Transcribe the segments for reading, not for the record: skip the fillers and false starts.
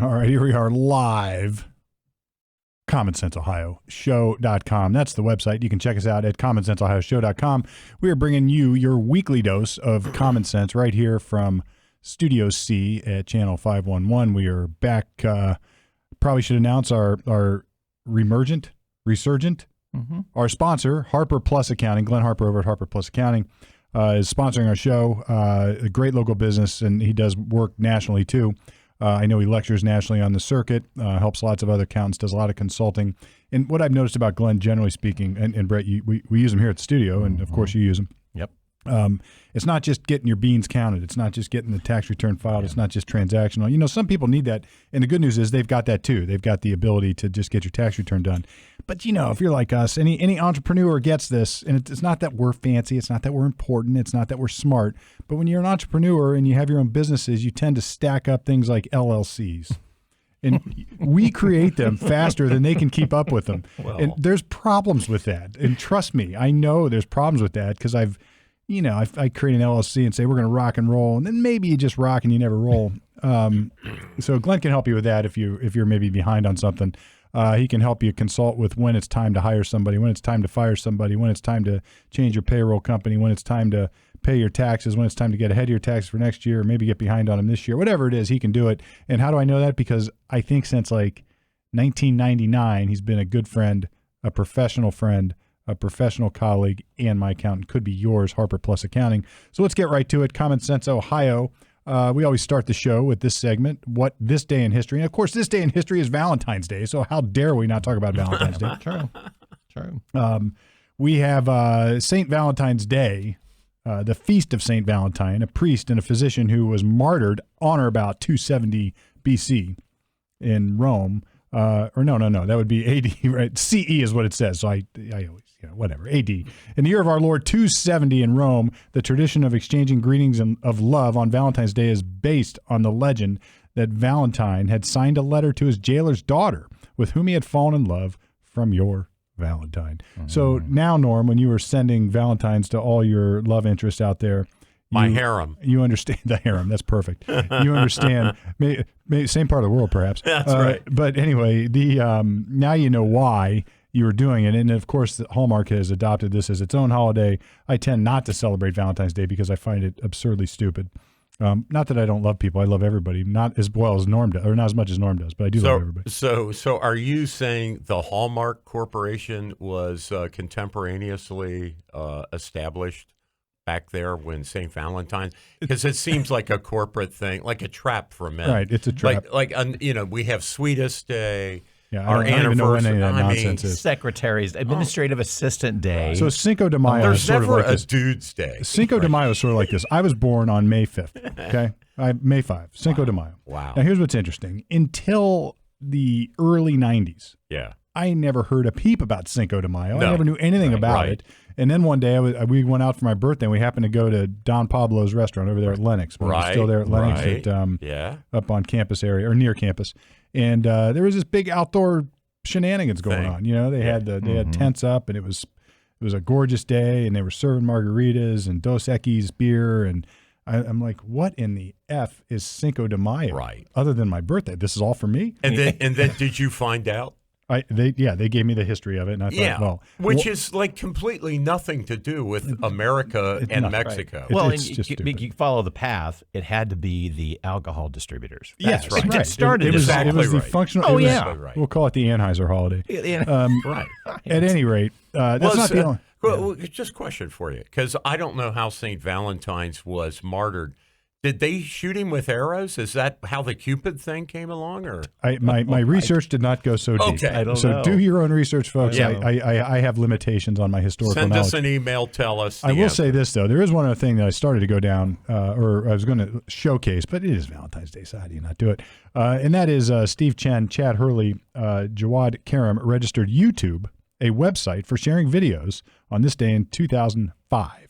All right, here we are live. CommonSenseOhioShow.com. That's the website. You can check us out at CommonSenseOhioShow.com. We are bringing you your weekly dose of common sense right here from Studio C at Channel 511. We are back. Probably should announce our resurgent. Our sponsor, Harper Plus Accounting. Glenn Harper over at Harper Plus Accounting is sponsoring our show. A great local business, and he does work nationally too. I know he lectures nationally on the circuit, helps lots of other accountants, does a lot of consulting. And what I've noticed about Glenn, generally speaking, and Brett, we use him here at the studio, and of course you use him. Yep. It's not just getting your beans counted. It's not just getting the tax return filed. It's not just transactional. You know, some people need that. And the good news is they've got that too. They've got the ability to just get your tax return done. But, you know, if you're like us, any entrepreneur gets this, and it's not that we're fancy. It's not that we're important. It's not that we're smart. But when you're an entrepreneur and you have your own businesses, you tend to stack up things like LLCs. And we create them faster than they can keep up with them. Well. And there's problems with that. And trust me, I know there's problems with that because I create an LLC and say we're going to rock and roll, and then maybe you just rock and you never roll. So Glenn can help you with that if you're maybe behind on something. He can help you consult with when it's time to hire somebody, when it's time to fire somebody, when it's time to change your payroll company, when it's time to pay your taxes, when it's time to get ahead of your taxes for next year, or maybe get behind on them this year. Whatever it is, he can do it. And how do I know that? Because I think since like 1999, he's been a good friend, a professional friend, a professional colleague, and my accountant. Could be yours, Harper Plus Accounting. So let's get right to it. Common Sense Ohio. We always start the show with this segment, What This Day in History. And, of course, this day in history is Valentine's Day, so how dare we not talk about Valentine's Day? True. We have St. Valentine's Day, the Feast of St. Valentine, a priest and a physician who was martyred on or about 270 BC in Rome. No, that would be AD, right? CE is what it says, so I always, whatever, AD. In the year of our Lord 270 in Rome, the tradition of exchanging greetings of love on Valentine's Day is based on the legend that Valentine had signed a letter to his jailer's daughter with whom he had fallen in love from your Valentine. Mm-hmm. So now, Norm, when you were sending Valentines to all your love interests out there, my harem. You understand the harem. That's perfect. You understand. Maybe same part of the world, perhaps. That's right. But anyway, now you know why you were doing it. And, of course, Hallmark has adopted this as its own holiday. I tend not to celebrate Valentine's Day because I find it absurdly stupid. Not that I don't love people. I love everybody, not as well as Norm does, or not as much as Norm does, but I do love everybody. So are you saying the Hallmark Corporation was contemporaneously established back there when St. Valentine's? Because it seems like a corporate thing, like a trap for men. Right, it's a trap. We have Sweetest Day. Yeah, our I don't even know when any of that anniversary. nonsense is. Secretaries, Administrative Assistant Day. So Cinco de Mayo There's is sort never of like a this. dude's day. Cinco de Mayo is sort of like this. I was born on May 5th, okay? May 5, Cinco de Mayo. Wow. Now, here's what's interesting. Until the early 90s, I never heard a peep about Cinco de Mayo. No. I never knew anything about it. And then one day we went out for my birthday, and we happened to go to Don Pablo's restaurant over there at Lennox. When I was still there at Lennox up on campus area, or near campus. And there was this big outdoor shenanigans going on. You know, they had tents up, and it was a gorgeous day, and they were serving margaritas and Dos Equis beer, and I'm like, what in the F is Cinco de Mayo? Right. Other than my birthday, this is all for me. And then did you find out? They gave me the history of it, and I thought, which is like completely nothing to do with America and Mexico. Right. Well, it's just you follow the path. It had to be the alcohol distributors. That's right. It started. It was exactly the right. functional. Oh, right. We'll call it the Anheuser holiday. Right. At any rate, that's not the only. Well, just a question for you, because I don't know how St. Valentine's was martyred. Did they shoot him with arrows? Is that how the Cupid thing came along? Or my research did not go so deep. Okay. I don't know. So do your own research, folks. Yeah. I have limitations on my historical knowledge. Send us an email. Tell us. I will say this, though. There is one other thing that I started to go down, or I was going to showcase, but it is Valentine's Day, so how do you not do it? And that is Steve Chen, Chad Hurley, Jawad Karam registered YouTube, a website for sharing videos on this day in 2005.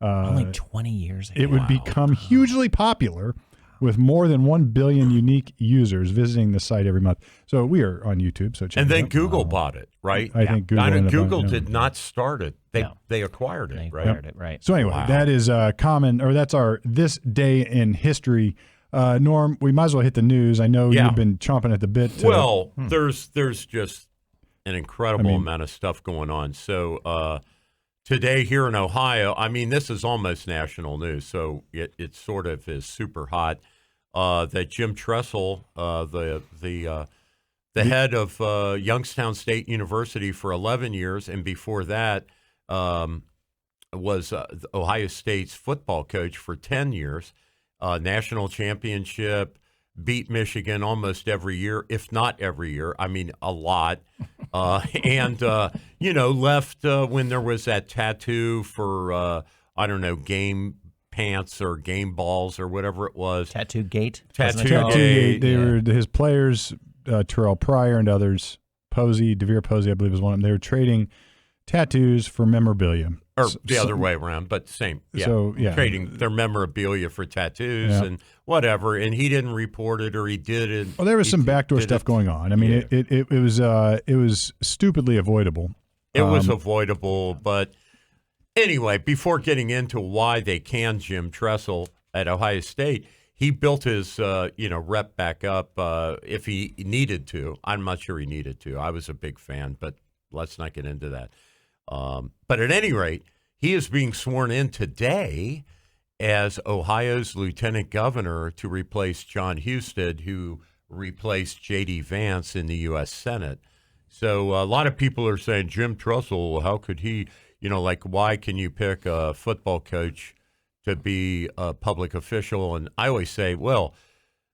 Only 20 years ago. It would become hugely popular with more than 1 billion unique users visiting the site every month. So we are on YouTube. So check and it then out. Google bought it, right? I think Google. Google did not start it. They acquired it, They right? acquired it, right. So anyway, that is that's our This Day in History. Norm, we might as well hit the news. I know Yeah. you've been chomping at the bit. Well, there's just an incredible amount of stuff going on. So today here in Ohio, I mean, this is almost national news, so it sort of is super hot. That Jim Tressel, the head of Youngstown State University for 11 years, and before that was Ohio State's football coach for 10 years, national championship, beat Michigan almost every year, if not every year. I mean, a lot. And left when there was that tattoo for, game pants or game balls or whatever it was. Tattoo Gate. Tattoo Gate. They were his players, Terrell Pryor and others. DeVere Posey, I believe, was one of them. They were trading tattoos for memorabilia. Or the other way around, but same. Yeah. So, yeah. Trading their memorabilia for tattoos and whatever. And he didn't report it, or he did it. Well, there was some backdoor stuff going on. I mean, it was stupidly avoidable. It was avoidable, but anyway, before getting into why they canned Jim Tressel at Ohio State, he built his rep back up if he needed to. I'm not sure he needed to. I was a big fan, but let's not get into that. But at any rate, he is being sworn in today as Ohio's lieutenant governor to replace John Husted, who replaced J.D. Vance in the U.S. Senate. So a lot of people are saying, Jim Tressel, how could he, why can you pick a football coach to be a public official? And I always say, well,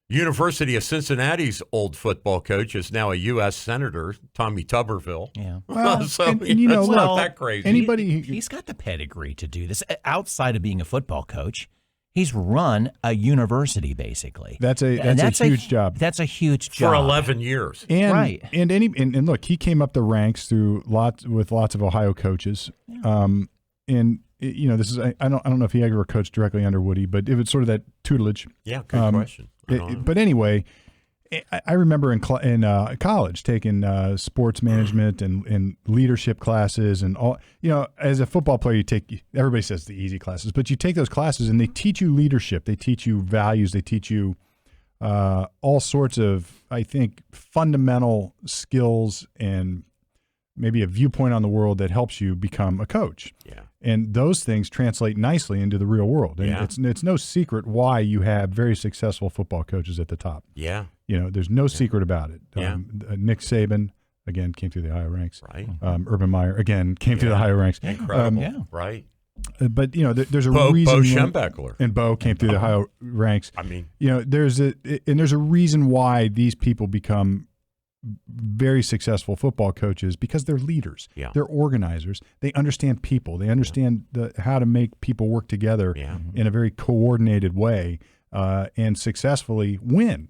University of Cincinnati's old football coach is now a U.S. Senator, Tommy Tuberville. Yeah. Well, so and it's not that crazy. He's got the pedigree to do this. Outside of being a football coach, he's run a university, basically. That's a huge job. That's a huge job. For 11 years. And, right. And look, he came up the ranks through lots of Ohio coaches. Yeah. This is I don't know if he ever coached directly under Woody, but it was sort of that tutelage. Yeah, good question. But anyway, I remember in college taking sports management and leadership classes and all. As a football player, everybody says the easy classes, but you take those classes and they teach you leadership, they teach you values, they teach you all sorts of, I think, fundamental skills and maybe a viewpoint on the world that helps you become a coach. Yeah. And those things translate nicely into the real world. And it's no secret why you have very successful football coaches at the top. Yeah. There's no secret about it. Yeah. Nick Saban, again, came through the Ohio ranks. Right. Urban Meyer, again, came through the Ohio ranks. Incredible. Right. But, there's a Bo reason. Schembechler. And Bo came through the Ohio ranks. I mean. There's a reason why these people become very successful football coaches, because they're leaders. Yeah. They're organizers. They understand people. They understand how to make people work together in a very coordinated way and successfully win.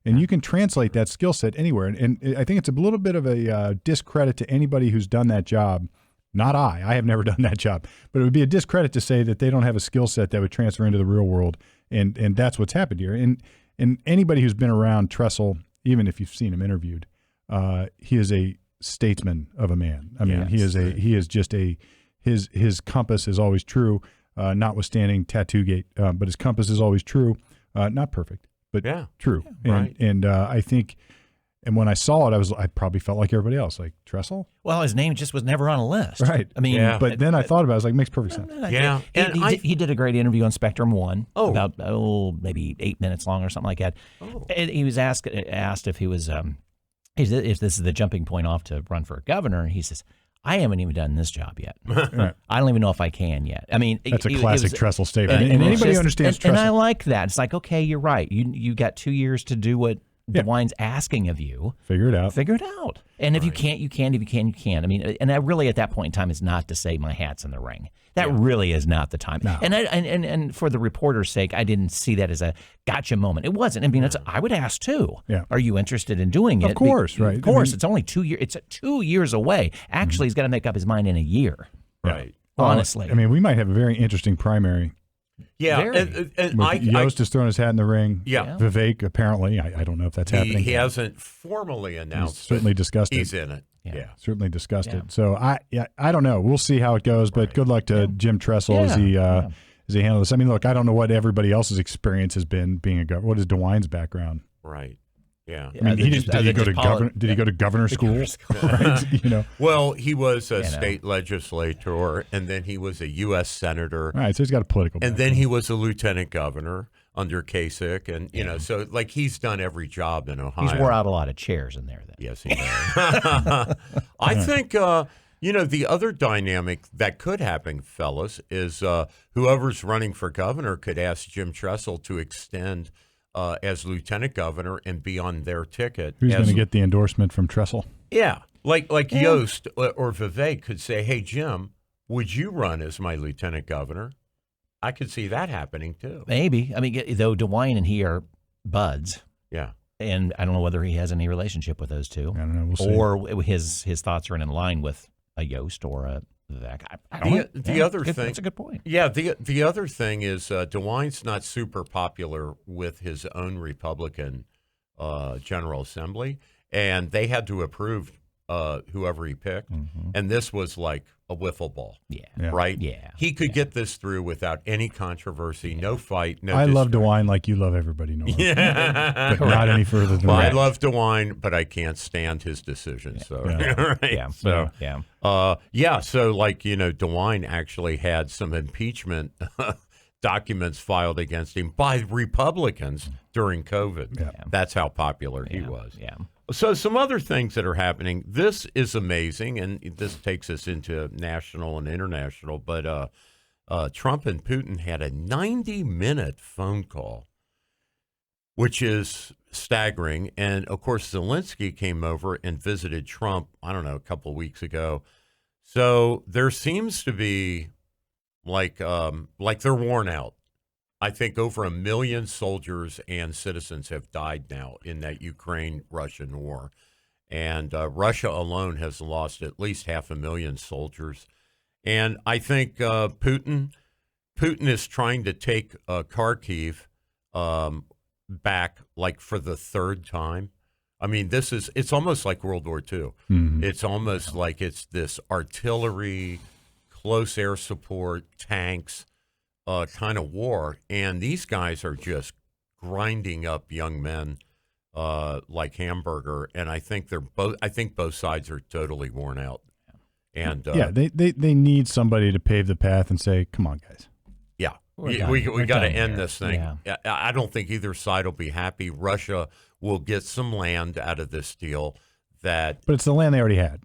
And you can translate that skill set anywhere. And I think it's a little bit of a discredit to anybody who's done that job. Not I have never done that job. But it would be a discredit to say that they don't have a skill set that would transfer into the real world. And that's what's happened here. And anybody who's been around Tressel, even if you've seen him interviewed, he is a statesman of a man. I mean, his compass is always true, notwithstanding Tattoo-gate, but his compass is always true. Not perfect, but true. Yeah, right. And I think, and when I saw it, I probably felt like everybody else, like Tressel. Well, his name just was never on a list. Right. I mean, but then I thought about it. I was like, makes perfect sense. Yeah. He did a great interview on Spectrum One. About maybe 8 minutes long or something like that. And he was asked if he was if this is the jumping point off to run for governor, and he says, I haven't even done this job yet. Right. I don't even know if I can yet. I mean, that's a classic Tressel statement. And anybody who understands Tressel. And I like that. It's like, okay, you're right. You got 2 years to do what DeWine's asking of you. Figure it out. And if you can't, you can. If you can, you can. I mean, and that really at that point in time is not to say my hat's in the ring. That really is not the time. No. And for the reporter's sake, I didn't see that as a gotcha moment. It wasn't. I mean, I would ask too. Yeah. Are you interested in doing it? Of course, right. Of course. It's only 2 years. It's 2 years away. Actually, he's got to make up his mind in a year. Right. Honestly. I mean, we might have a very interesting primary. Yeah, Yost is throwing his hat in the ring. Yeah. Vivek, apparently, I don't know if that's happening. He hasn't formally announced. He's certainly discussed it. He's in it. Yeah. Certainly discussed it. So I don't know. We'll see how it goes. But good luck to Jim Tressel Does he handle this? I mean, look, I don't know what everybody else's experience has been being a governor. What is DeWine's background? Right. Yeah. I mean, did he go to governor school? Right? You know. Well, he was a state legislator, and then he was a U.S. senator. All right, so he's got a political background. And then he was a lieutenant governor under Kasich, and you know, so like he's done every job in Ohio. He's wore out a lot of chairs in there. Then. Yes, he has. I think you know, the other dynamic that could happen, fellas, is whoever's running for governor could ask Jim Tressel to extend as lieutenant governor and be on their ticket. Who's going to get the endorsement from Tressel? Yeah, like Yost or Vivek could say, "Hey, Jim, would you run as my lieutenant governor?" I could see that happening too. Maybe. I mean, though DeWine and he are buds. Yeah. And I don't know whether he has any relationship with those two. I don't know. We'll see. Or his thoughts are in line with a Yost or a Vivek. I don't know. The other thing. That's a good point. Yeah. The other thing is DeWine's not super popular with his own Republican General Assembly, and they had to approve whoever he picked. Mm-hmm. And this was like a wiffle ball. Yeah. Right? Yeah. He could get this through without any controversy, no fight, no I love DeWine like you love everybody, Norm. Yeah. But not any further than well, that. I love DeWine, but I can't stand his decisions. So, right? Yeah. So, yeah. So, like, you know, DeWine actually had some impeachment documents filed against him by Republicans during COVID. Yeah. That's how popular he was. Yeah. So some other things that are happening. This is amazing, and this takes us into national and international, but Trump and Putin had a 90-minute phone call, which is staggering. And, of course, Zelensky came over and visited Trump, I don't know, a couple of weeks ago. So there seems to be like they're worn out. I think over 1 million soldiers and citizens have died now in that Ukraine-Russian war. And Russia alone has lost at least 500,000 soldiers. And I think Putin is trying to take Kharkiv back like for the third time. I mean, it's almost like World War II. Mm-hmm. It's almost like it's this artillery, close air support, tanks, kind of war, and these guys are just grinding up young men like hamburger. And I think both sides are totally worn out. And they need somebody to pave the path and say, "Come on, guys." Yeah, we got to end this thing. Yeah. I don't think either side will be happy. Russia will get some land out of this deal. But it's the land they already had.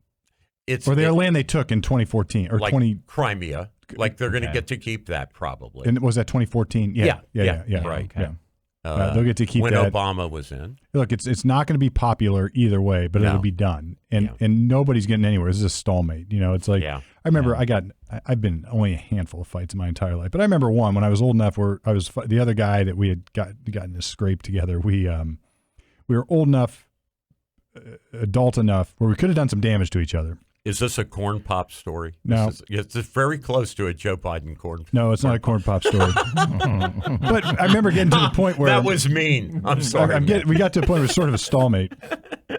Land they took in 2014 or like Crimea. Like they're going to get to keep that probably. And was that 2014? Yeah. Right. Okay. They'll get to keep when that. Obama was in. Look, it's not going to be popular either way, but it'll be done. And nobody's getting anywhere. This is a stalemate. You know, it's like I remember I've been only a handful of fights in my entire life, but I remember one when I was old enough where I was the other guy that we had gotten this scrape together. We were old enough, adult enough where we could have done some damage to each other. Is this a corn pop story? No. It's very close to a Joe Biden corn. No, it's not a corn pop story. But I remember getting to the point where that was mean. I'm sorry. We got to a point where it was sort of a stalemate,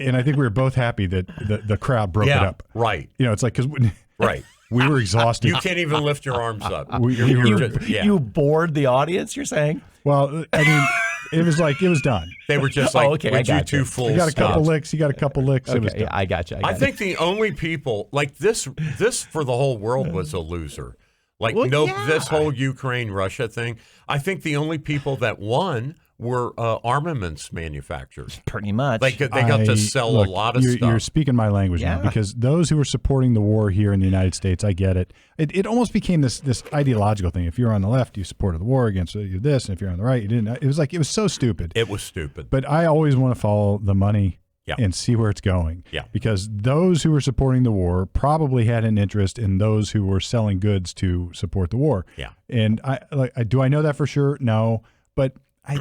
and I think we were both happy that the crowd broke it up. Right. You know, it's like because we were exhausted. You can't even lift your arms up. You bored the audience. You're saying? Well, I mean. It was done. They were just like, would you two fools You got a couple licks. You got a couple licks. Okay, it was done. I got you. I think the only people like this for the whole world was a loser. Like this whole Ukraine-Russia thing. I think the only people that won were armaments manufacturers. Pretty much. They got to sell a lot of stuff. You're speaking my language now, because those who were supporting the war here in the United States, I get it. It almost became this ideological thing. If you're on the left, you supported the war against this, and if you're on the right, you didn't. It was so stupid. It was stupid. But I always want to follow the money and see where it's going. Yeah. Because those who were supporting the war probably had an interest in those who were selling goods to support the war. Yeah. And do I know that for sure? No. But I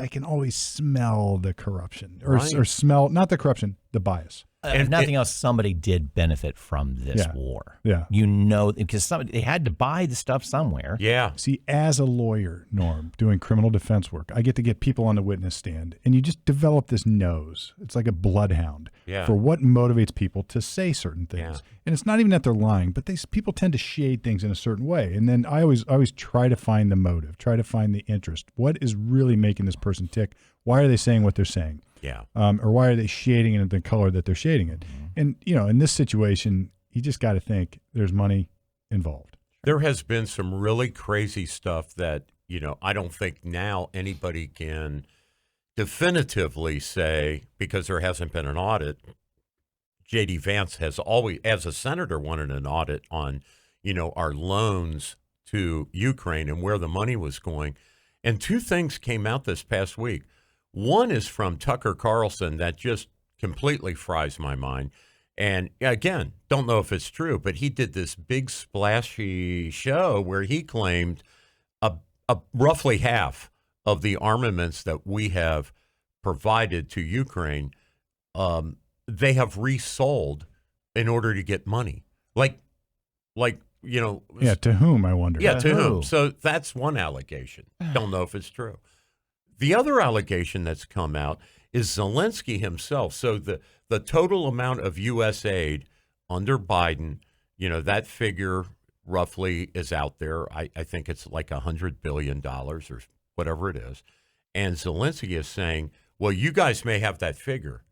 can always smell the corruption or smell, not the corruption, the bias. If nothing else, somebody did benefit from this war. Yeah. Because they had to buy the stuff somewhere. Yeah. See, as a lawyer, Norm, doing criminal defense work, I get to get people on the witness stand, and you just develop this nose. It's like a bloodhound for what motivates people to say certain things. Yeah. And it's not even that they're lying, but people tend to shade things in a certain way. And then I always try to find the motive, try to find the interest. What is really making this person tick? Why are they saying what they're saying? Yeah. Or why are they shading it in the color that they're shading it? And, in this situation, you just got to think there's money involved. There has been some really crazy stuff that, I don't think now anybody can definitively say, because there hasn't been an audit. J.D. Vance has always, as a senator, wanted an audit on, our loans to Ukraine and where the money was going. And two things came out this past week. One is from Tucker Carlson that just completely fries my mind. And again, don't know if it's true, but he did this big splashy show where he claimed roughly half of the armaments that we have provided to Ukraine, they have resold in order to get money. Yeah, to whom, I wonder. Yeah, to whom? So that's one allegation. Don't know if it's true. The other allegation that's come out is Zelensky himself. So the total amount of U.S. aid under Biden, that figure roughly is out there. I think it's like $100 billion or whatever it is. And Zelensky is saying, well, you guys may have that figure,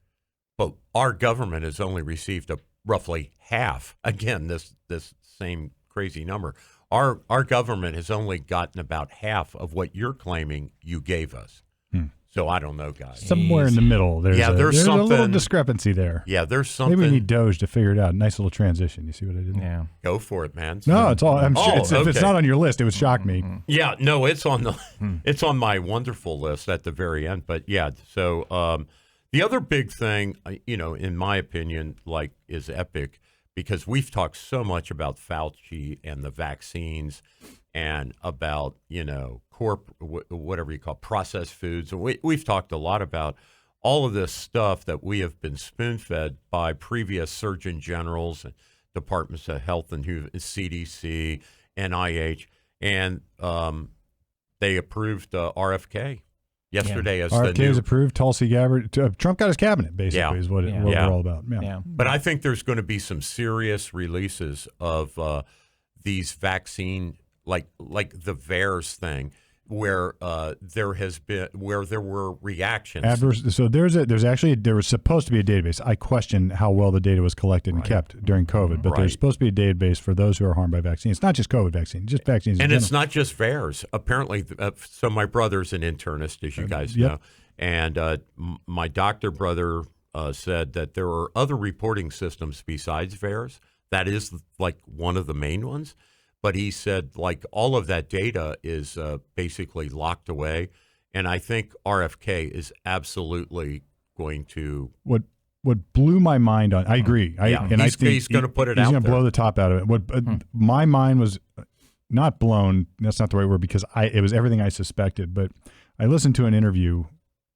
but our government has only received roughly half. Again, this same crazy number. Our government has only gotten about half of what you're claiming you gave us. So I don't know, guys. Somewhere in the middle, there's a little discrepancy there. Yeah, there's something. Maybe we need Doge to figure it out. Nice little transition. You see what I did? Yeah. Go for it, man. No, it's all. I'm sure okay. if it's not on your list, it would shock me. Yeah, no, it's on it's on my wonderful list at the very end. But yeah, so the other big thing, in my opinion, is Epic, because we've talked so much about Fauci and the vaccines and about, whatever you call processed foods. And we've talked a lot about all of this stuff that we have been spoon-fed by previous surgeon generals and departments of health and CDC, NIH, and they approved RFK yesterday as the RFK new. was approved. Tulsi Gabbard. Trump got his cabinet, basically, is what we're all about. Yeah. But I think there's going to be some serious releases of these vaccine, like the VAERS thing, where there were reactions. Adverse. So there was supposed to be a database. I question how well the data was collected and kept during COVID, but there's supposed to be a database for those who are harmed by vaccines. It's not just COVID vaccine, just vaccines. And it's not just VAERS. Apparently, so my brother's an internist, as you guys know, and my doctor brother said that there are other reporting systems besides VAERS. That is one of the main ones. But he said all of that data is basically locked away. And I think RFK is absolutely going to. What blew my mind on, I agree. I think he's going to put it out there. He's going to blow the top out of it. My mind was not blown. That's not the right word, because it was everything I suspected. But I listened to an interview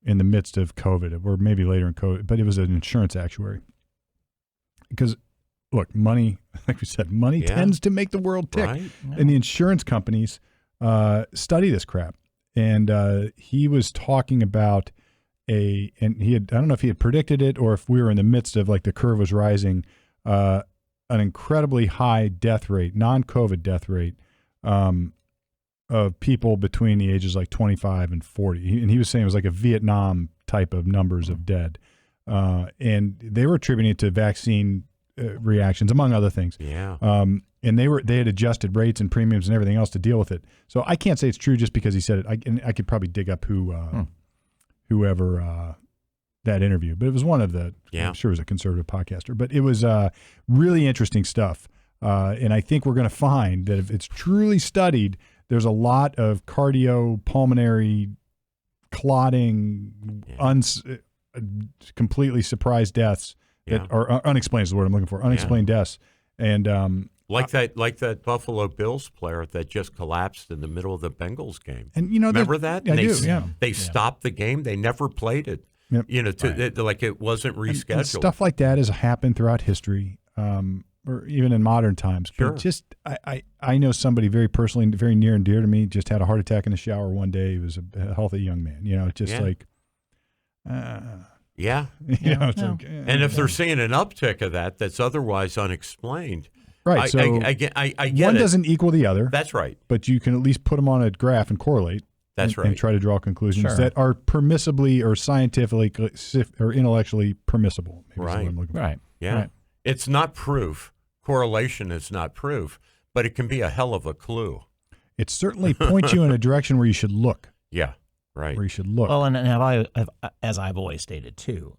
in the midst of COVID, or maybe later in COVID, but it was an insurance actuary. Because look, money, like we said, money tends to make the world tick. Right? Yeah. And the insurance companies study this crap. And he was talking about I don't know if he had predicted it or if we were in the midst of the curve was rising, an incredibly high death rate, non-COVID death rate of people between the ages 25 and 40. And he was saying it was like a Vietnam type of numbers of dead. And they were attributing it to vaccine reactions, among other things. Yeah. And they had adjusted rates and premiums and everything else to deal with it. So I can't say it's true just because he said it. I could probably dig up whoever that interview, but it was one of the. I'm sure it was a conservative podcaster, but it was really interesting stuff. And I think we're going to find that if it's truly studied, there's a lot of cardiopulmonary clotting, completely surprise deaths. That are unexplained is the word I'm looking for. Unexplained deaths, and like that Buffalo Bills player that just collapsed in the middle of the Bengals game. And remember that? I do. They stopped the game. They never played it. Yep. Like it wasn't rescheduled. And stuff like that has happened throughout history, or even in modern times. Sure. But just, I know somebody very personally, very near and dear to me, just had a heart attack in the shower one day. He was a healthy young man. Like, yeah. It's like, And if they're seeing an uptick of that's otherwise unexplained. Right. So I get one it. doesn't equal the other. That's right. But you can at least put them on a graph and correlate. That's right. And try to draw conclusions Sure. that are permissibly or scientifically or intellectually permissible. Maybe is what I'm looking for. Right. Yeah. Right. It's not proof. Correlation is not proof, but it can be a hell of a clue. It certainly points you in a direction where you should look. Yeah. Right. Where you should look. Well, and as I've always stated too,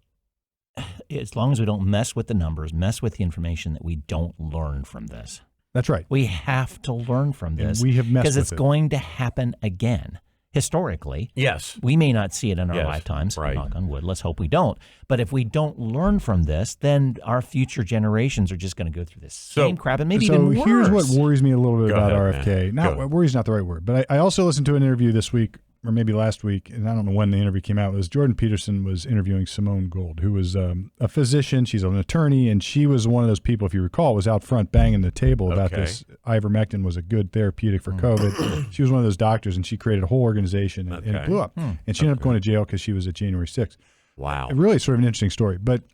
as long as we don't mess with the numbers, mess with the information, that we don't learn from this. That's right. We have to learn from this. And we have messed because with it's it. going to happen again. Historically, Yes. we may not see it in our Yes, lifetimes. right. Knock on wood. Let's hope we don't. But if we don't learn from this, then our future generations are just going to go through this same crap, and maybe even worse. So here's what worries me a little bit Go about ahead, RFK. man. Worries not the right word, but I also listened to an interview this week, or maybe last week, and I don't know when the interview came out. It was Jordan Peterson was interviewing Simone Gold, who was a physician. She's an attorney, and she was one of those people, if you recall, was out front banging the table about this. Ivermectin was a good therapeutic for COVID. She was one of those doctors, and she created a whole organization, and it blew up. And she ended up going to jail because she was at January 6th. Wow. Really sort of an interesting story. But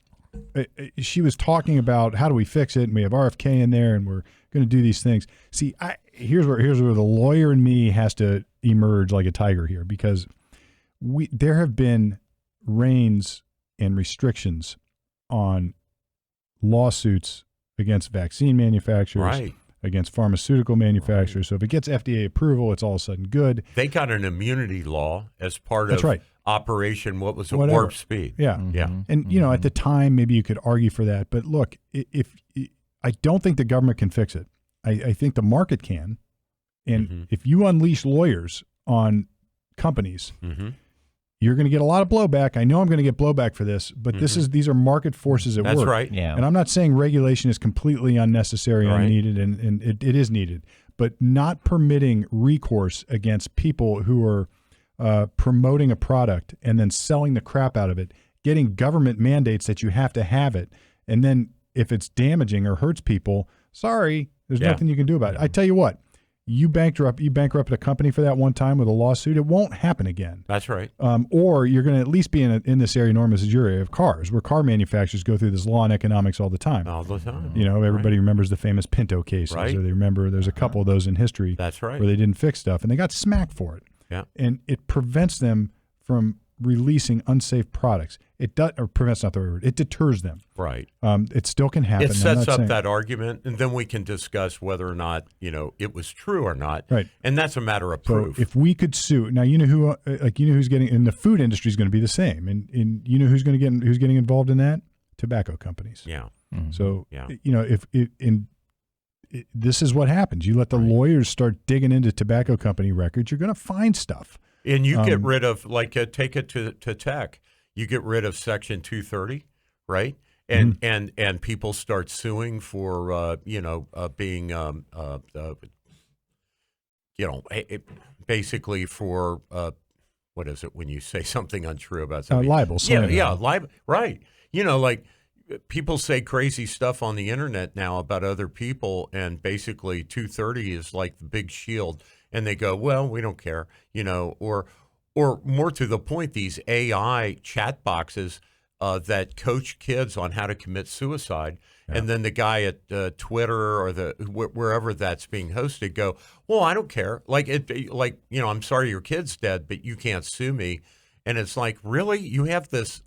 she was talking about how do we fix it, and we have RFK in there, and we're going to do these things. See, here's where the lawyer in me has to emerge like a tiger here, because there have been reins and restrictions on lawsuits against vaccine manufacturers, Right. against pharmaceutical manufacturers. So if it gets FDA approval, it's all of a sudden good. They got an immunity law as part That's of right. Operation, what was it, Whatever. Warp Speed. Yeah. Yeah. And, at the time, maybe you could argue for that. But look, if I don't think the government can fix it. I think the market can. And if you unleash lawyers on companies, you're going to get a lot of blowback. I know I'm going to get blowback for this, but these are market forces at work. That's right. Yeah. And I'm not saying regulation is completely unnecessary, Right. unneeded, and it is needed. But not permitting recourse against people who are promoting a product and then selling the crap out of it, getting government mandates that you have to have it, and then if it's damaging or hurts people, sorry, there's nothing you can do about it. I tell you what, you bankrupted a company for that one time with a lawsuit, it won't happen again. That's right. Or you're going to at least be in this area, Norm, as your area of cars, where car manufacturers go through this law and economics all the time. All the time. Everybody remembers the famous Pinto cases, Right. or they remember there's a couple of those in history. That's right. Where they didn't fix stuff, and they got smacked for it. Yeah. And it prevents them from releasing unsafe products. It does, or prevents, not the right word. It deters them. Right. It still can happen. It sets up that argument, and then we can discuss whether or not it was true or not. Right. And that's a matter of So proof. if we could sue now, who's getting in the food industry is going to be the same, and who's getting involved in that? Tobacco companies. Yeah. So Yeah. this is what happens. You let the lawyers start digging into tobacco company records, you're going to find stuff. And you get rid of, take it to tech. You get rid of Section 230, right? And people start suing for being basically for what is it when you say something untrue about something? Libel. Libel. Right. Like people say crazy stuff on the internet now about other people, and basically 230 is like the big shield, and they go, well, we don't care, or more to the point, these AI chat boxes that coach kids on how to commit suicide. Yeah. And then the guy at Twitter or wherever that's being hosted go, well, I don't care. I'm sorry your kid's dead, but you can't sue me. And it's like, really? You have this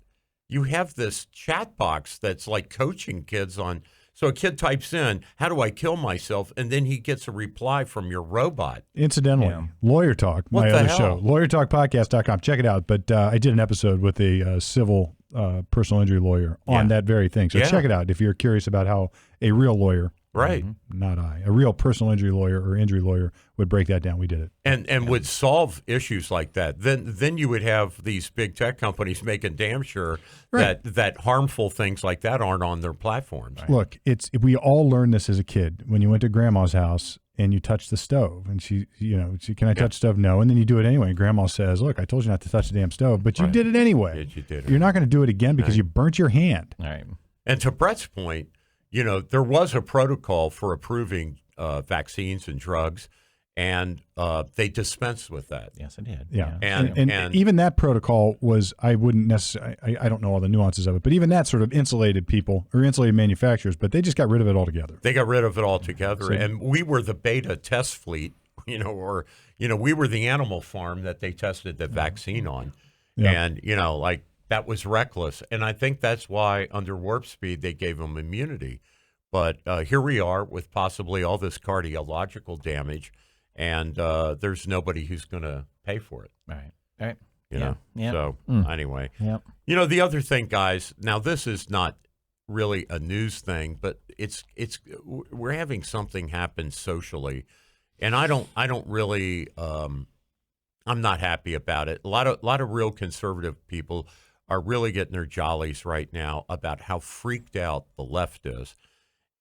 chat box that's like coaching kids on. So a kid types in, how do I kill myself? And then he gets a reply from your robot. Incidentally, Lawyer Talk, my other show, lawyertalkpodcast.com. Check it out. But I did an episode with a civil personal injury lawyer on that very thing. So check it out if you're curious about how a real lawyer, a real personal injury lawyer or injury lawyer would break that down. We did it. And would solve issues like that. Then you would have these big tech companies making damn sure that harmful things like that aren't on their platforms. Look, we all learned this as a kid when you went to grandma's house and you touch the stove, and she, can I touch the stove? No. And then you do it anyway. And grandma says, look, I told you not to touch the damn stove, but you did it anyway. You did it. You're not going to do it again because you burnt your hand. All right. And to Brett's point, there was a protocol for approving vaccines and drugs, and they dispensed with that. Yes, it did. Yeah. And even that protocol was, I wouldn't necessarily, I don't know all the nuances of it, but even that sort of insulated people or insulated manufacturers, but they just got rid of it altogether. They got rid of it altogether. And we were the beta test fleet, we were the animal farm that they tested the vaccine on. Yeah. And, that was reckless. And I think that's why under Warp Speed they gave them immunity. But here we are with possibly all this cardiological damage, and there's nobody who's going to pay for it. Right. So anyway, the other thing, guys, now this is not really a news thing, but we're having something happen socially, and I don't really, I'm not happy about it. A lot of real conservative people are really getting their jollies right now about how freaked out the left is.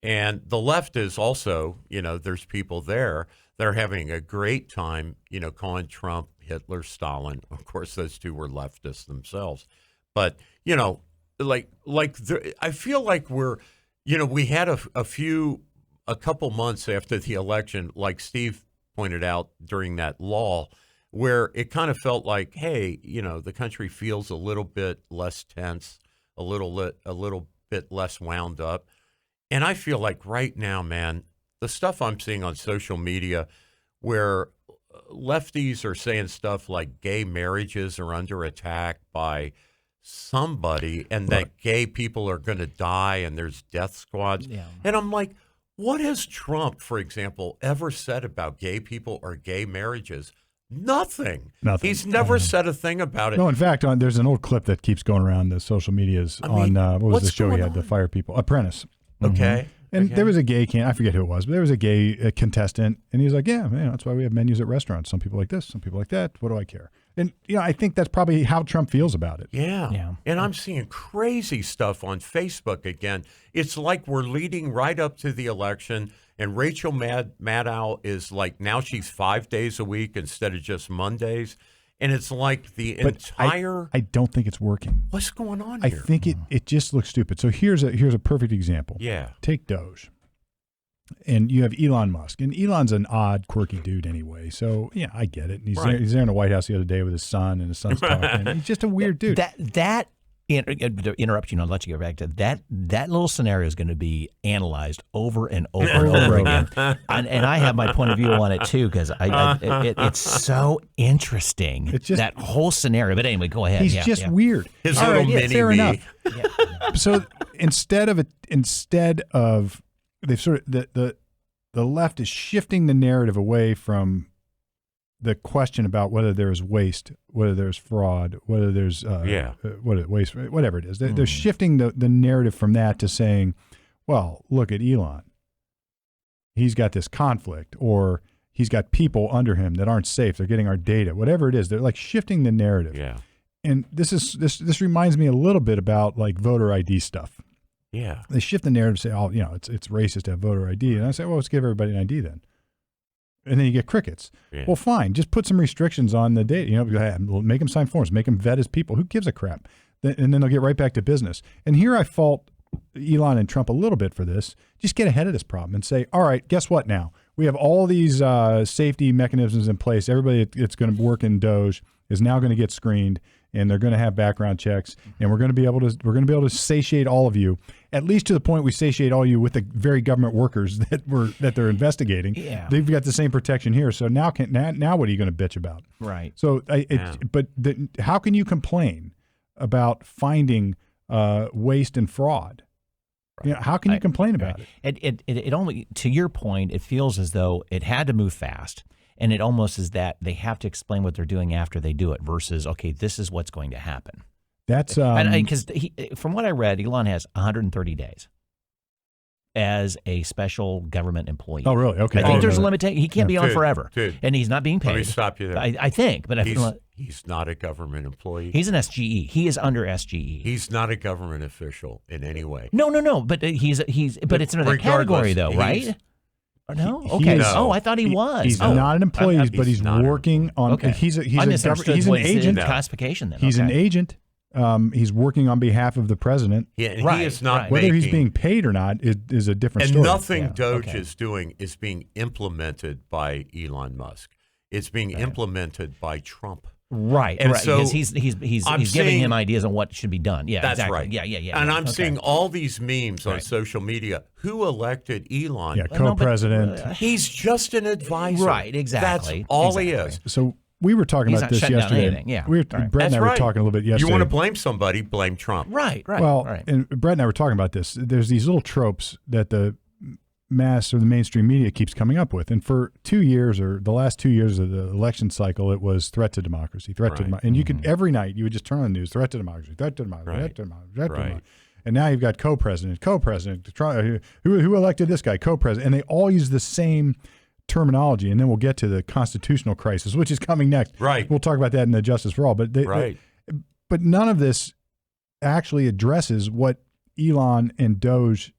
And the left is also, there's people there that are having a great time, calling Trump Hitler, Stalin. Of course, those two were leftists themselves. But, I feel like we're, we had a couple months after the election, like Steve pointed out during that lull, where it kind of felt like, hey, the country feels a little bit less tense, a little bit less wound up. And I feel like right now, man, the stuff I'm seeing on social media where lefties are saying stuff like gay marriages are under attack by somebody and that gay people are going to die and there's death squads. Yeah. And I'm like, what has Trump, for example, ever said about gay people or gay marriages? Nothing. He's never said a thing about it. No, in fact, there's an old clip that keeps going around the social medias what was the show he had, the fire people? Apprentice. Okay. And there was a gay I forget who it was, but there was a gay contestant, and he was like, yeah, man, that's why we have menus at restaurants. Some people like this, some people like that. What do I care? And, I think that's probably how Trump feels about it. Yeah. And I'm seeing crazy stuff on Facebook again. It's like we're leading right up to the election, and Rachel Maddow is like, now she's 5 days a week instead of just Mondays. And it's like the entire. I don't think it's working. What's going on here? I think it just looks stupid. So here's a perfect example. Yeah. Take Doge. And you have Elon Musk. And Elon's an odd, quirky dude anyway. So, yeah, I get it. And he's there in the White House the other day with his son, and his son's talking. He's just a weird dude. That interrupt you, and I'll let you go back to that. That little scenario is going to be analyzed over and over and over again. And I have my point of view on it, too, because it's so interesting, that whole scenario. But anyway, go ahead. He's just weird. His little mini fair me. Enough. Yeah. So instead of they've sort of the left is shifting the narrative away from the question about whether there is waste, whether there's fraud, whether there's waste, whatever it is. They're shifting the narrative from that to saying, well, look at Elon. He's got this conflict, or he's got people under him that aren't safe. They're getting our data, whatever it is. They're like shifting the narrative. Yeah. And this reminds me a little bit about like voter ID stuff. Yeah. They shift the narrative, say, oh, it's racist to have voter ID. And I say, well, let's give everybody an ID then. And then you get crickets. Yeah. Well, fine. Just put some restrictions on the data. Make them sign forms. Make them vet as people. Who gives a crap? And then they'll get right back to business. And here I fault Elon and Trump a little bit for this. Just get ahead of this problem and say, all right, guess what now? We have all these safety mechanisms in place. Everybody that's going to work in Doge is now going to get screened, and they're going to have background checks, and we're going to be able to satiate all of you, at least to the point we satiate all of you with the very government workers that they're investigating. Yeah. They've got the same protection here. So now what are you going to bitch about? Right. So how can you complain about finding waste and fraud? Right. How can you complain about it? It only, to your point, it feels as though it had to move fast. And it almost is that they have to explain what they're doing after they do it versus, okay, this is what's going to happen. That's because from what I read, Elon has 130 days as a special government employee. Oh, really? Okay. I think there's a limitation. He can't be on forever, and he's not being paid. Let me stop you there. I think, but he's not a government employee. He's an SGE. He is under SGE. He's not a government official in any way. No. But but it's another category, though, right? No? He Okay. is- I thought he was. He's Oh. not an employee, but he's not an working on. Okay. He's I an misunderstood he's an what his agent. classification then. He's an Okay. agent. He's working on behalf of the president. Yeah, and Right, he is not right. Whether he's making- being paid or not is a different And story. nothing Yeah, Doge okay. is doing is being implemented by Elon Musk. It's being implemented by Trump. Right. And right. so because he's I'm giving seeing- him ideas on what should be done. Yeah, That's exactly. right. Yeah. And I'm Okay. seeing all these memes on Right. social media. Who elected Elon? Yeah, no, but- co-president. He's just an advisor. Right, exactly. That's all he Exactly. is. So we were talking He's about not this shutting down yesterday. anything. Yeah, We were, right. Brett and That's I were right. talking a little bit yesterday. You want to blame somebody, blame Trump. Right. Well, Right. and Brett and I were talking about this. There's these little tropes that the mass or the mainstream media keeps coming up with. And for 2 years or the last 2 years of the election cycle, it was threat to democracy, threat to Right. democracy. And you could, every night, you would just turn on the news, threat to democracy, threat to democracy, Right. threat to democracy, threat to Right. democracy. And now you've got co-president, who elected this guy, co-president. And they all use the same terminology. And then we'll get to the constitutional crisis, which is coming next. Right. We'll talk about that in the Justice for All. But Right. but none of this actually addresses what Elon and Doge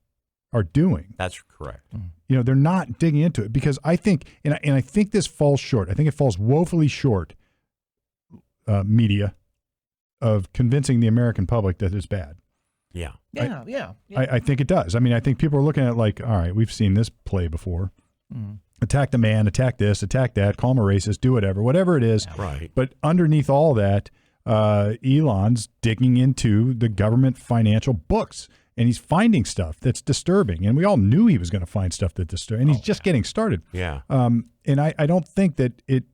are doing. That's correct. You know, they're not digging into it because I think, and I think this falls short. I think it falls woefully short, media, of convincing the American public that it's bad. Yeah. Yeah. I think it does. I mean, I think people are looking at it like, all right, we've seen this play before. Attack the man, attack this, attack that, call him a racist, do whatever it is. Right. But underneath all that, Elon's digging into the government financial books, and he's finding stuff that's disturbing. And we all knew he was going to find stuff that's disturbing, and he's just getting started. Yeah. And I don't think that it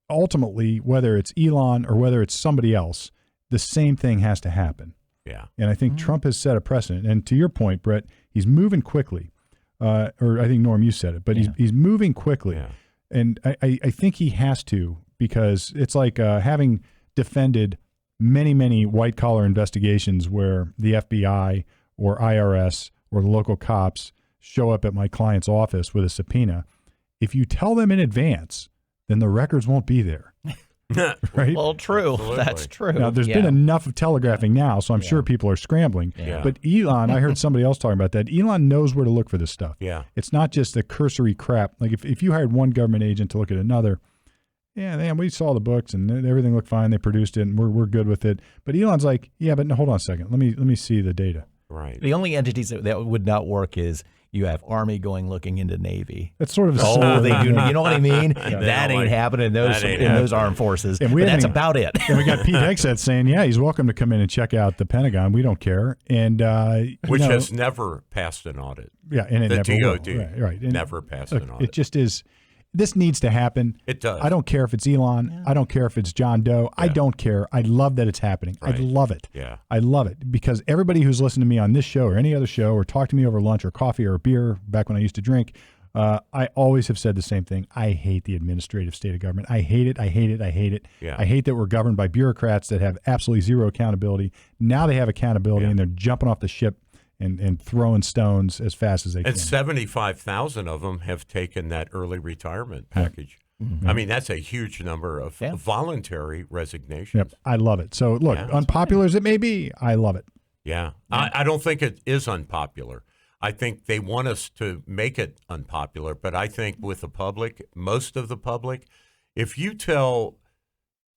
ultimately, whether it's Elon or whether it's somebody else, the same thing has to happen. Yeah. And I think Trump has set a precedent. And to your point, Brett, he's moving quickly. Or I think, Norm, you said it, but he's moving quickly. Yeah. And I think he has to, because it's like having defended many, many white-collar investigations where the FBI or IRS or the local cops show up at my client's office with a subpoena. If you tell them in advance, then the records won't be there. Right? Well, true. Absolutely. That's true. Now, there's been enough of telegraphing now, so I'm sure people are scrambling. Yeah. But Elon, I heard somebody else talking about that. Elon knows where to look for this stuff. Yeah. It's not just the cursory crap. Like if you hired one government agent to look at another, yeah, man, we saw the books and everything looked fine. They produced it, and we're good with it. But Elon's like, yeah, but no, hold on a second. Let me see the data. Right. The only entities that would not work is you have Army going looking into Navy. That's sort of a Oh, they do. thing. You know what I mean? They That don't ain't like- happening in those that ain't those happening. armed forces. And we But that's haven't- about it. And we got Pete Hegseth saying, yeah, he's welcome to come in and check out the Pentagon. We don't care. And Which you know, has never passed an audit. yeah, and it The never will. DOD Right. And never passed look, an audit. it just is. This needs to happen. It does. I don't care if it's Elon. I don't care if it's John Doe. I don't care. I love that it's happening. Right. I love it. Yeah. I love it because everybody who's listened to me on this show or any other show or talked to me over lunch or coffee or beer back when I used to drink, I always have said the same thing. I hate the administrative state of government. I hate it. I hate it. I hate it. Yeah. I hate that we're governed by bureaucrats that have absolutely zero accountability. Now they have accountability and they're jumping off the ship and throwing stones as fast as they And can. 75,000 of them have taken that early retirement package. I mean, that's a huge number of voluntary resignations. Yep. I love it. So look, Yeah, that's unpopular as it may be, I love it. Yeah. I don't think it is unpopular. I think they want us to make it unpopular. But I think with the public, most of the public, if you tell,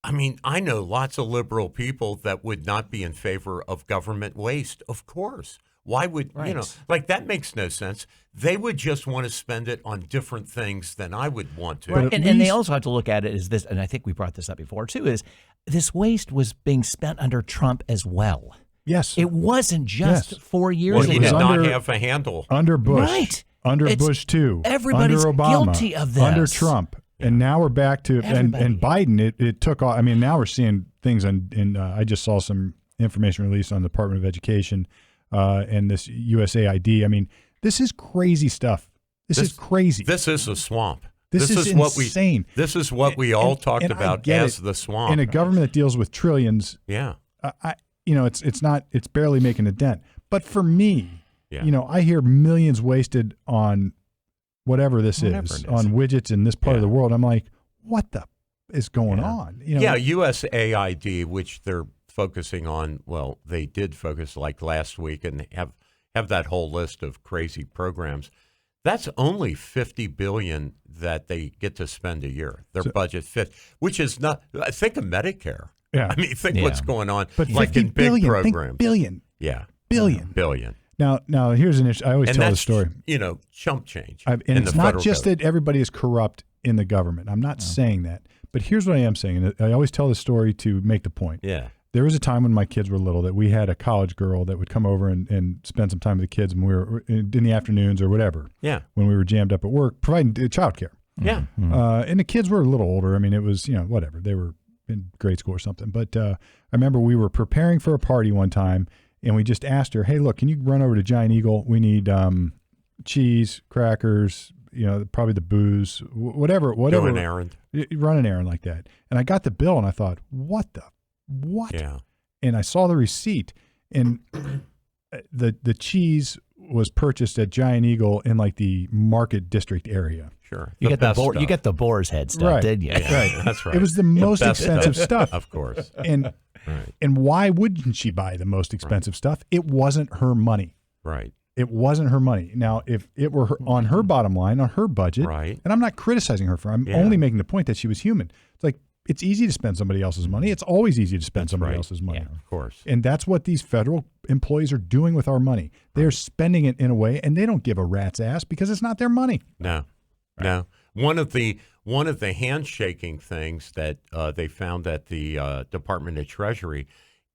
I mean, I know lots of liberal people that would not be in favor of government waste, of course. Why would, you know, like that makes no sense. They would just want to spend it on different things than I would want to. Right. And they also have to look at it as this, and I think we brought this up before too, is this waste was being spent under Trump as well. Yes. It wasn't just 4 years Well, ago. he did not under- have a handle. Under Bush. Right. Under It's- Bush too. everybody's under Obama, guilty of this. Under Trump. And now we're back to and Biden. It took off. I mean, now we're seeing things in I just saw some information released on the Department of Education and this USAID. I mean, this is crazy stuff. This is crazy. This is a swamp. This is what insane. This is what we all talked and I about get as it. the swamp. In a government that deals with trillions, Yeah. it's barely making a dent. But for me, Yeah. I hear millions wasted on whatever this Whatever is, it is. on widgets in this part of Yeah. the world. I'm like, what the is going on? Yeah, USAID, which they're focusing on, well, they did focus like last week and have that whole list of crazy programs. That's only $50 billion that they get to spend a year. Their budget which is not. Think of Medicare. Yeah. I mean, think what's going on, but like in big billion, programs. think billion. Yeah, billion. Now here's an issue. I always tell the story. Chump change. And it's not just that everybody is corrupt in the government. I'm not saying that. But here's what I am saying. And I always tell the story to make the point. Yeah. There was a time when my kids were little that we had a college girl that would come over and spend some time with the kids when we were in the afternoons or whatever. Yeah. When we were jammed up at work, providing child care. Yeah. And the kids were a little older. I mean, it was, whatever. They were in grade school or something. But I remember we were preparing for a party one time, and we just asked her, hey, look, can you run over to Giant Eagle? We need cheese, crackers, probably the booze, whatever. Do an errand. Run an errand like that. And I got the bill, and I thought, what? Yeah. And I saw the receipt, and the cheese was purchased at Giant Eagle in like the Market District area. Sure. You get the boar's head stuff, right. didn't you? Yeah, right. That's right. It was the most expensive stuff. Of course. And why wouldn't she buy the most expensive stuff? It wasn't her money. Right. It wasn't her money. Now, if it were on her bottom line, on her budget, right. And I'm not criticizing her I'm only making the point that she was human. It's like, it's easy to spend somebody else's money. It's always easy to spend somebody else's money. Yeah, of course. And that's what these federal employees are doing with our money. They're spending it in a way, and they don't give a rat's ass because it's not their money. No. One of the handshaking things that they found at the Department of Treasury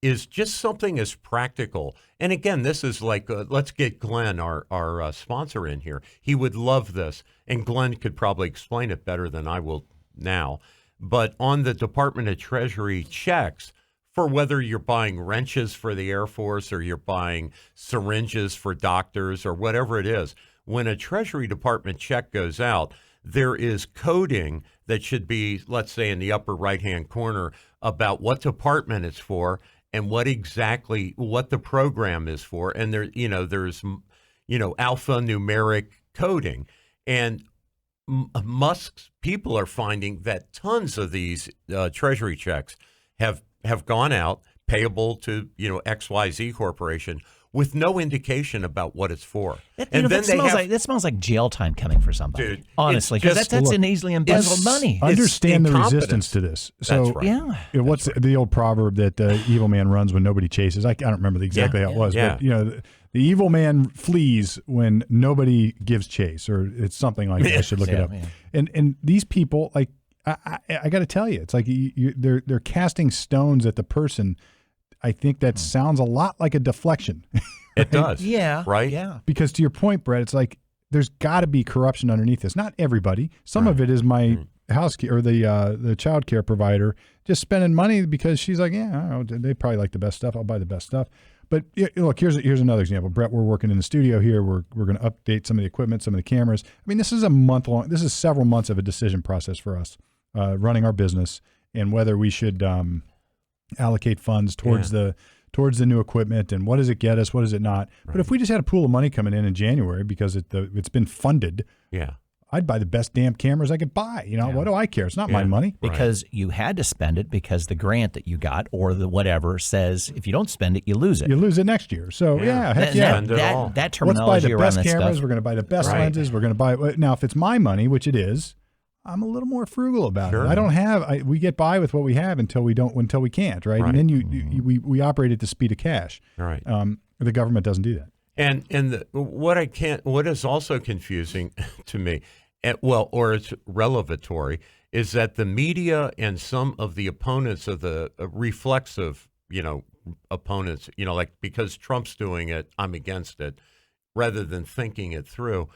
is just something as practical. And again, this is like, let's get Glenn, our sponsor, in here. He would love this, and Glenn could probably explain it better than I will now. But on the Department of Treasury checks, for whether you're buying wrenches for the Air Force or you're buying syringes for doctors or whatever it is, when a Treasury Department check goes out, there is coding that should be, let's say, in the upper right-hand corner about what department it's for and what the program is for. And there's alphanumeric coding. And Musk's people are finding that tons of these Treasury checks have gone out payable to XYZ Corporation with no indication about what it's for. That smells like jail time coming for somebody. Dude, honestly, because that's an easily embezzled money. Understand the resistance to this. So, that's right. What's the old proverb that evil man runs when nobody chases? I don't remember exactly how it was, but the evil man flees when nobody gives chase, or it's something like that. I should look it up. Yeah. And these people, like, I got to tell you, it's like they're casting stones at the person. I think that sounds a lot like a deflection. It does. Yeah. Right? Yeah. Because to your point, Brett, it's like there's got to be corruption underneath this. Not everybody. Some of it is my housekeeper or the child care provider just spending money because she's like, yeah, I don't know, they probably like the best stuff. I'll buy the best stuff. But look, here's another example. Brett, we're working in the studio here. We're going to update some of the equipment, some of the cameras. I mean, this is a month long. This is several months of a decision process for us running our business and whether we should allocate funds towards the new equipment and what does it get us, what does it not. Right. But if we just had a pool of money coming in January because it's been funded, I'd buy the best damn cameras I could buy. What do I care? It's not my money. Because you had to spend it because the grant that you got or the whatever says if you don't spend it, you lose it. You lose it next year. So heck yeah. That terminology around this stuff. Let's buy the best cameras. We're going to buy the best lenses. We're going to buy now. If it's my money, which it is, I'm a little more frugal about it. I don't have. We get by with what we have until we can't, right? And then we operate at the speed of cash. Right. The government doesn't do that. And what is also confusing to me, or it's revelatory, is that the media and some of the opponents of the reflexive, opponents, like because Trump's doing it, I'm against it, rather than thinking it through.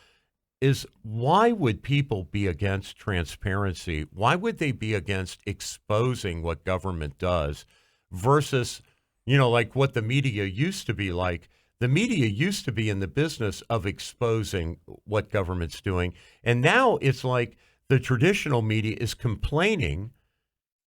Is why would people be against transparency? Why would they be against exposing what government does versus, like what the media used to be like? The media used to be in the business of exposing what government's doing. And now it's like the traditional media is complaining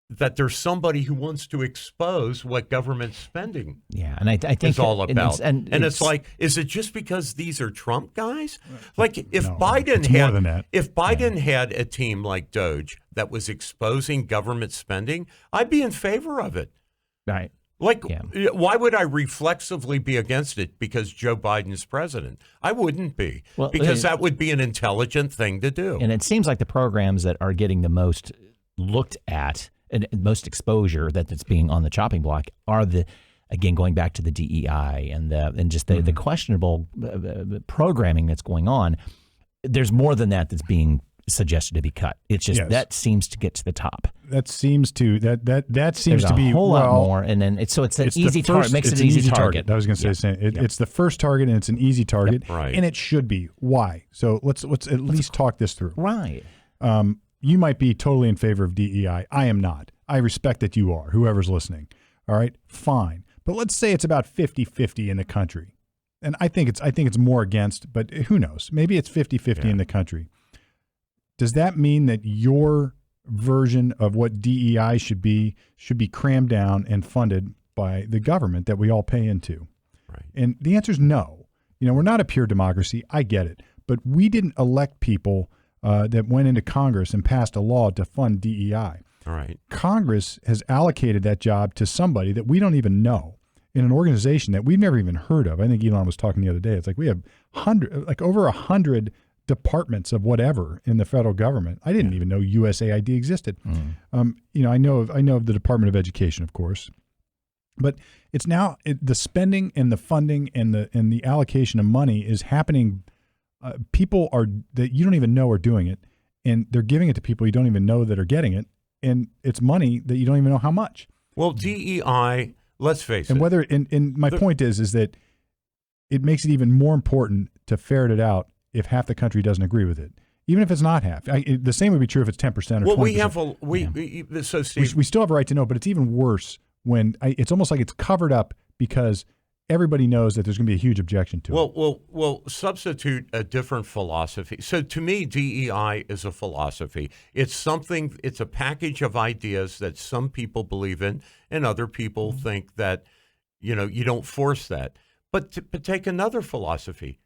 that there's somebody who wants to expose what government spending and I think is all about. And it's like, is it just because these are Trump guys? Like if Biden had a team like Doge that was exposing government spending, I'd be in favor of it. Right. Like, why would I reflexively be against it because Joe Biden's president? I wouldn't be, because that would be an intelligent thing to do. And it seems like the programs that are getting the most looked at and most exposure that's being on the chopping block are again, going back to the DEI and just the questionable programming that's going on. There's more than that's being suggested to be cut. It's just that seems to get to the top. That seems to that seems to be a whole lot more, and then it's an easy target. Makes it an easy target. I was going to say it's the first target, and it's an easy target, right? And it should be. Why? So let's at least talk this through. Right. You might be totally in favor of DEI. I am not. I respect that you are. Whoever's listening. All right. Fine. But let's say it's about 50-50 in the country, and I think it's more against. But who knows? Maybe it's 50-50 in the country. Does that mean that your version of what DEI should be crammed down and funded by the government that we all pay into? Right. And the answer is no. We're not a pure democracy. I get it. But we didn't elect people that went into Congress and passed a law to fund DEI. All right. Congress has allocated that job to somebody that we don't even know in an organization that we've never even heard of. I think Elon was talking the other day. It's like we have over 100 departments of whatever in the federal government. I didn't even know USAID existed. I know of the Department of Education, of course, but it's now the spending and the funding and the allocation of money is happening. People that you don't even know are doing it, and they're giving it to people you don't even know that are getting it, and it's money that you don't even know how much. Well, DEI, let's face it. And whether and my point is that it makes it even more important to ferret it out if half the country doesn't agree with it, even if it's not half. The same would be true if it's 10% or 20%. So Steve, we still have a right to know, but it's even worse when it's almost like it's covered up because everybody knows that there's going to be a huge objection to it. Well, substitute a different philosophy. So to me, DEI is a philosophy. It's a package of ideas that some people believe in and other people think that, you don't force that. But take another philosophy.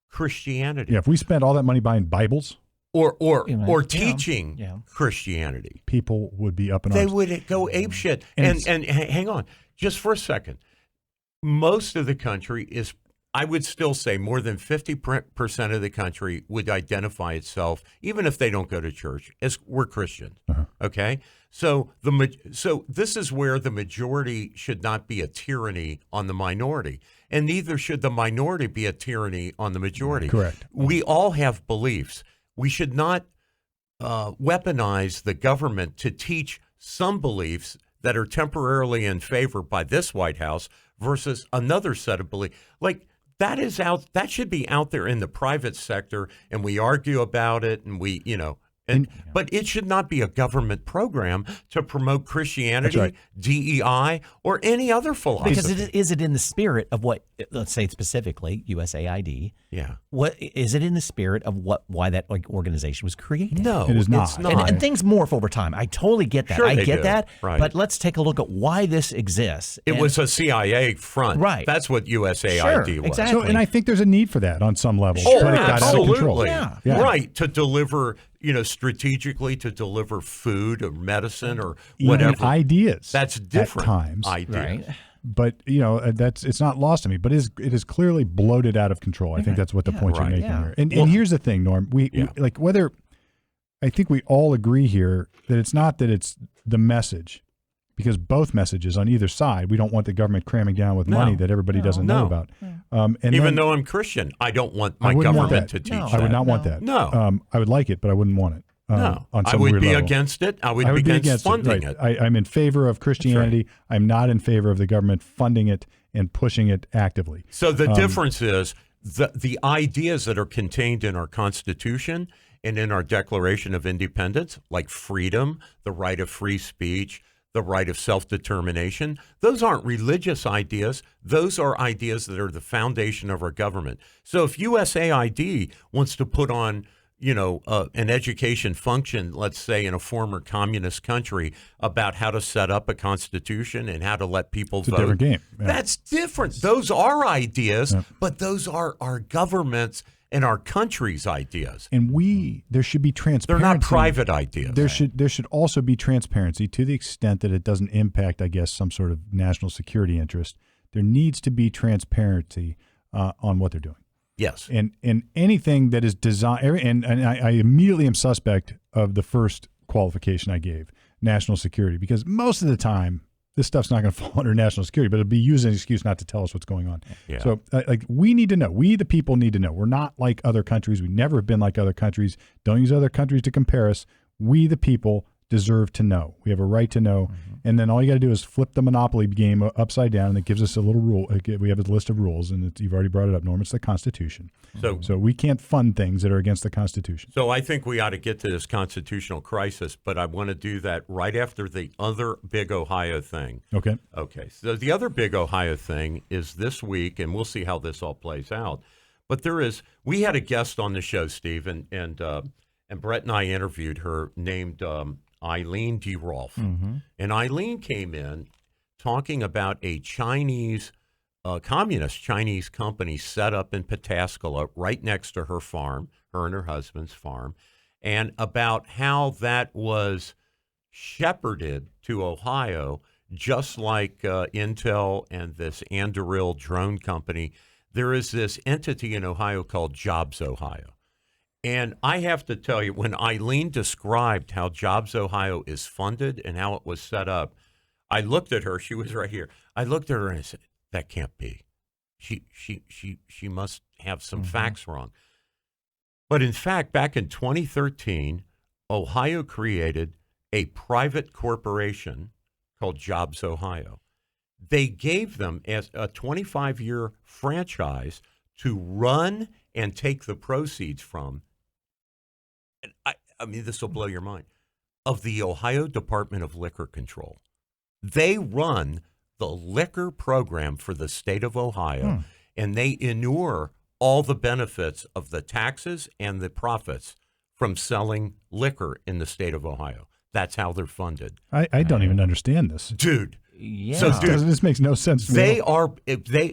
Christianity. Yeah, if we spent all that money buying Bibles or teaching Christianity, people would be up in arms. They would go apeshit. And hang on, just for a second. Most of the country is, I would still say, more than 50% of the country would identify itself, even if they don't go to church, as we're Christian. Okay, so this is where the majority should not be a tyranny on the minority. And neither should the minority be a tyranny on the majority. Correct. We all have beliefs. We should not weaponize the government to teach some beliefs that are temporarily in favor by this White House versus another set of beliefs. Like that should be out there in the private sector, and we argue about it, and but it should not be a government program to promote Christianity, DEI, or any other philosophy. Because is it in the spirit of what, let's say specifically USAID? Yeah. What is it in the spirit of why that organization was created? No, it is not. It's not. And things morph over time. I totally get that. Sure I get that. Right. But let's take a look at why this exists. It was a CIA front. Right. That's what USAID sure, was. Exactly. So, and I think there's a need for that on some level. Oh, but it got out of control. absolutely. Yeah. Right. To deliver, strategically to deliver food or medicine or Even whatever. ideas. That's different. At times. Ideas. Right. But it's not lost to me. But it is clearly bloated out of control. I think that's what the point you're making here. And here's the thing, Norm. We like whether I think we all agree here that it's not that it's the message, because both messages on either side, we don't want the government cramming down with money that everybody doesn't know about. And even though I'm Christian, I don't want my government to teach that. I would not want that. No. I would like it, but I wouldn't want it. No, on I some would weird be level. against it. I would be against funding it. I'm in favor of Christianity. I'm not in favor of the government funding it and pushing it actively. So the difference is the ideas that are contained in our Constitution and in our Declaration of Independence, like freedom, the right of free speech, the right of self-determination, those aren't religious ideas. Those are ideas that are the foundation of our government. So if USAID wants to put on an education function, let's say in a former communist country, about how to set up a constitution and how to let people vote. It's a different game. Yeah. That's different. Those are ideas, but those are our government's and our country's ideas. And there should be transparency. They're not private ideas. There should also be transparency to the extent that it doesn't impact, I guess, some sort of national security interest. There needs to be transparency on what they're doing. Yes. And anything that is designed, and I immediately am suspect of the first qualification I gave, national security, because most of the time this stuff's not going to fall under national security, but it'll be used as an excuse not to tell us what's going on. Yeah. So we need to know. We, the people, need to know. We're not like other countries. We never have been like other countries. Don't use other countries to compare us. We, the people, deserve to know. We have a right to know. Mm-hmm. And then all you got to do is flip the Monopoly game upside down, and it gives us a little rule. We have a list of rules, and you've already brought it up, Norm. It's the Constitution. So we can't fund things that are against the Constitution. So I think we ought to get to this constitutional crisis, but I want to do that right after the other big Ohio thing. Okay. So the other big Ohio thing is this week, and we'll see how this all plays out. But we had a guest on the show, Steve, and Brett and I interviewed her, named Eileen DeRolf. Mm-hmm. And Eileen came in talking about a communist Chinese company set up in Pataskala right next to her farm, her and her husband's farm, and about how that was shepherded to Ohio, just like Intel and this Anduril drone company. There is this entity in Ohio called JobsOhio. And I have to tell you, when Eileen described how JobsOhio is funded and how it was set up, I looked at her. She was right here. I looked at her and I said, "That can't be. She must have some facts wrong." But in fact, back in 2013, Ohio created a private corporation called JobsOhio. They gave them as a 25-year franchise to run and take the proceeds from. And I mean, this will blow your mind, of the Ohio Department of Liquor Control. They run the liquor program for the state of Ohio, and they inure all the benefits of the taxes and the profits from selling liquor in the state of Ohio. That's how they're funded. I don't even understand this. Dude. Yeah. So, dude, this makes no sense to me.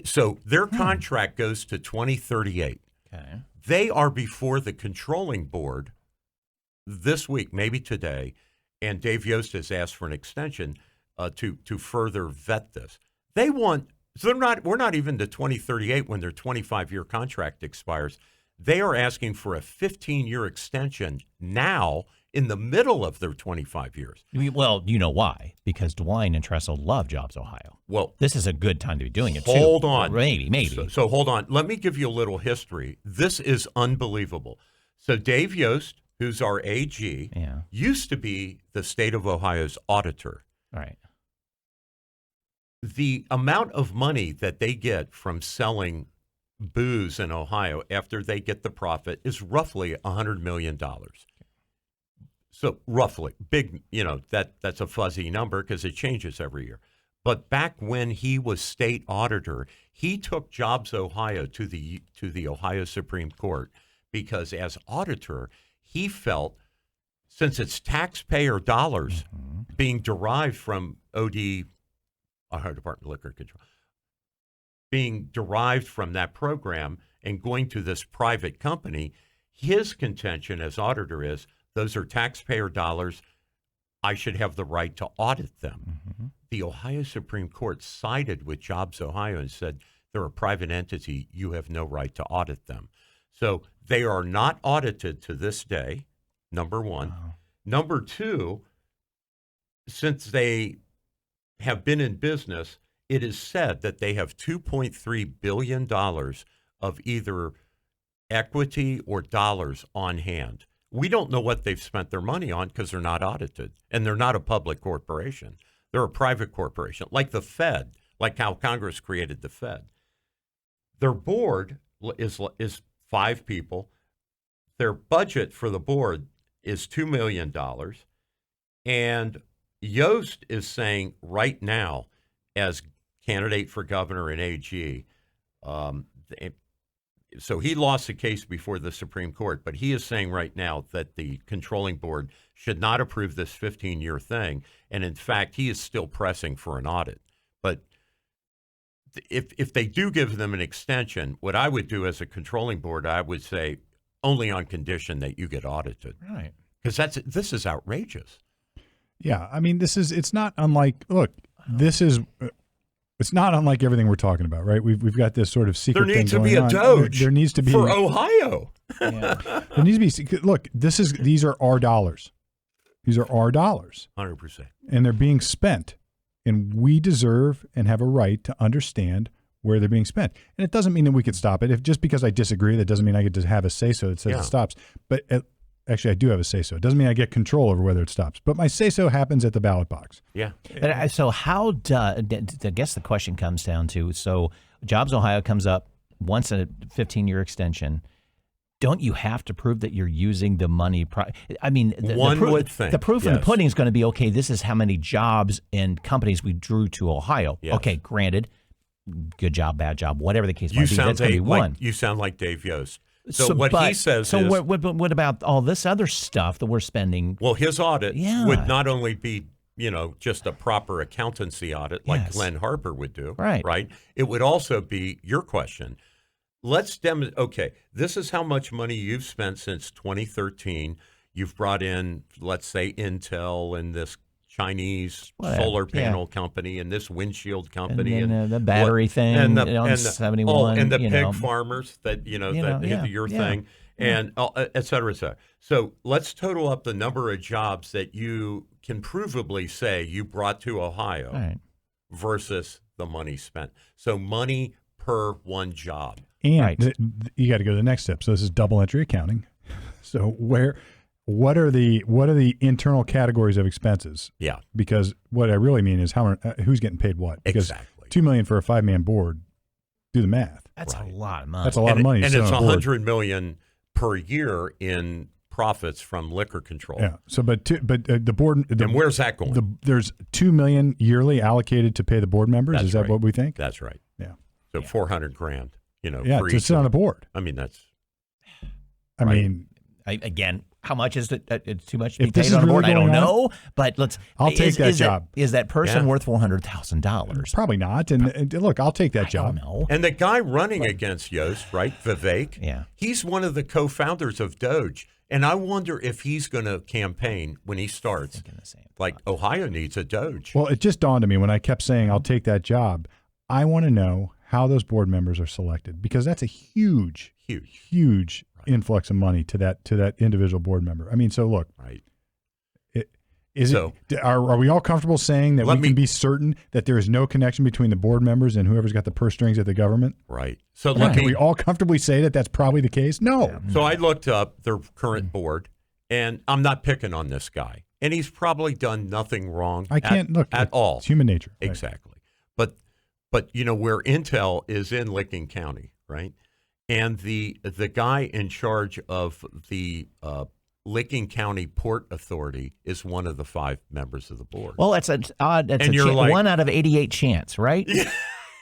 So their contract goes to 2038. Okay. They are before the controlling board this week, maybe today, and Dave Yost has asked for an extension to further vet this. We're not even to 2038 when their 25-year contract expires. They are asking for a 15-year extension now in the middle of their 25 years. Well, you know why? Because DeWine and Tressel love JobsOhio. Well, this is a good time to be doing it, hold on. Maybe. So hold on. Let me give you a little history. This is unbelievable. So Dave Yost, who's our AG, used to be the state of Ohio's auditor. Right. The amount of money that they get from selling booze in Ohio after they get the profit is roughly $100 million. So roughly, big, that's a fuzzy number because it changes every year. But back when he was state auditor, he took JobsOhio to the Ohio Supreme Court because as auditor, he felt since it's taxpayer dollars being derived from Ohio Department of Liquor Control, being derived from that program and going to this private company, his contention as auditor is those are taxpayer dollars. I should have the right to audit them. Mm-hmm. The Ohio Supreme Court sided with JobsOhio and said they're a private entity. You have no right to audit them. So they are not audited to this day, number one. Wow. Number two, since they have been in business, it is said that they have $2.3 billion of either equity or dollars on hand. We don't know what they've spent their money on because they're not audited, and they're not a public corporation. They're a private corporation, like the Fed, like how Congress created the Fed. Their board is 5 people. Their budget for the board is $2 million. And Yost is saying right now, as candidate for governor in AG, so he lost the case before the Supreme Court, but he is saying right now that the controlling board should not approve this 15-year thing. And in fact, he is still pressing for an audit. But if they do give them an extension, what I would do as a controlling board, I would say only on condition that you get audited. Right. Because this is outrageous. Yeah, I mean, it's not unlike, look, it's not unlike everything we're talking about, right? We've got this sort of secret There needs thing to be going a on. Doge There needs to be for Ohio. Yeah. There needs to be, look, these are our dollars. These are our dollars. 100%. And they're being spent. And we deserve and have a right to understand where they're being spent. And it doesn't mean that we could stop it. If just because I disagree, that doesn't mean I get to have a say-so that says it stops. But actually, I do have a say-so. It doesn't mean I get control over whether it stops. But my say-so happens at the ballot box. Yeah. But so how I guess the question comes down to, so JobsOhio comes up once in a 15-year extension. Don't you have to prove that you're using the money? I mean, would think. The proof in the pudding is going to be, okay, this is how many jobs and companies we drew to Ohio. Yes. Okay, granted, good job, bad job, whatever the case might be, that's going to be one. You sound like Dave Yost. So what he says so is... what about all this other stuff that we're spending? Well, his audit would not only be, just a proper accountancy audit like Glenn Harper would do. Right. It would also be your question. Let's demonstrate, okay, this is how much money you've spent since 2013. You've brought in, let's say, Intel and this Chinese solar panel company and this windshield company. And the battery thing and the 71. And the pig farmers that, your thing, and et cetera, et cetera. So let's total up the number of jobs that you can provably say you brought to Ohio versus the money spent. So money per one job. And you got to go to the next step. So this is double entry accounting. So what are the internal categories of expenses? Yeah. Because what I really mean is who's getting paid what? Because exactly. $2 million for a 5-man board. Do the math. That's a lot of money. That's a lot of money. And it's $100 million per year in profits from liquor control. Yeah. So, but the board. And where's that going? There's $2 million yearly allocated to pay the board members. That's is that right. what we think? That's right. Yeah. So $400,000. For to sit on the board. I mean, that's. I mean, again, how much is it? It's too much to be If this paid is on a board. really I don't going on, know, but I'll take that job. Is that person worth $400,000? Probably not. And look, I'll take that job. I don't know. And the guy running against Yost, right, Vivek, he's one of the co-founders of Doge. And I wonder if he's going to campaign when he starts. Like, Ohio needs a Doge. Well, it just dawned on me when I kept saying I'll take that job. I want to know how those board members are selected, because that's a huge influx of money to that individual board member. I mean, so look, are we all comfortable saying that we can be certain that there is no connection between the board members and whoever's got the purse strings at the government? Right. So can we all comfortably say that that's probably the case? No. Yeah. So I looked up their current board, and I'm not picking on this guy, and he's probably done nothing wrong. I can't look at all. It's human nature. Exactly. But where Intel is in Licking County, right? And the guy in charge of the Licking County Port Authority is one of the 5 members of the board. Well, that's odd. That's like, 1 out of 88 chance, right?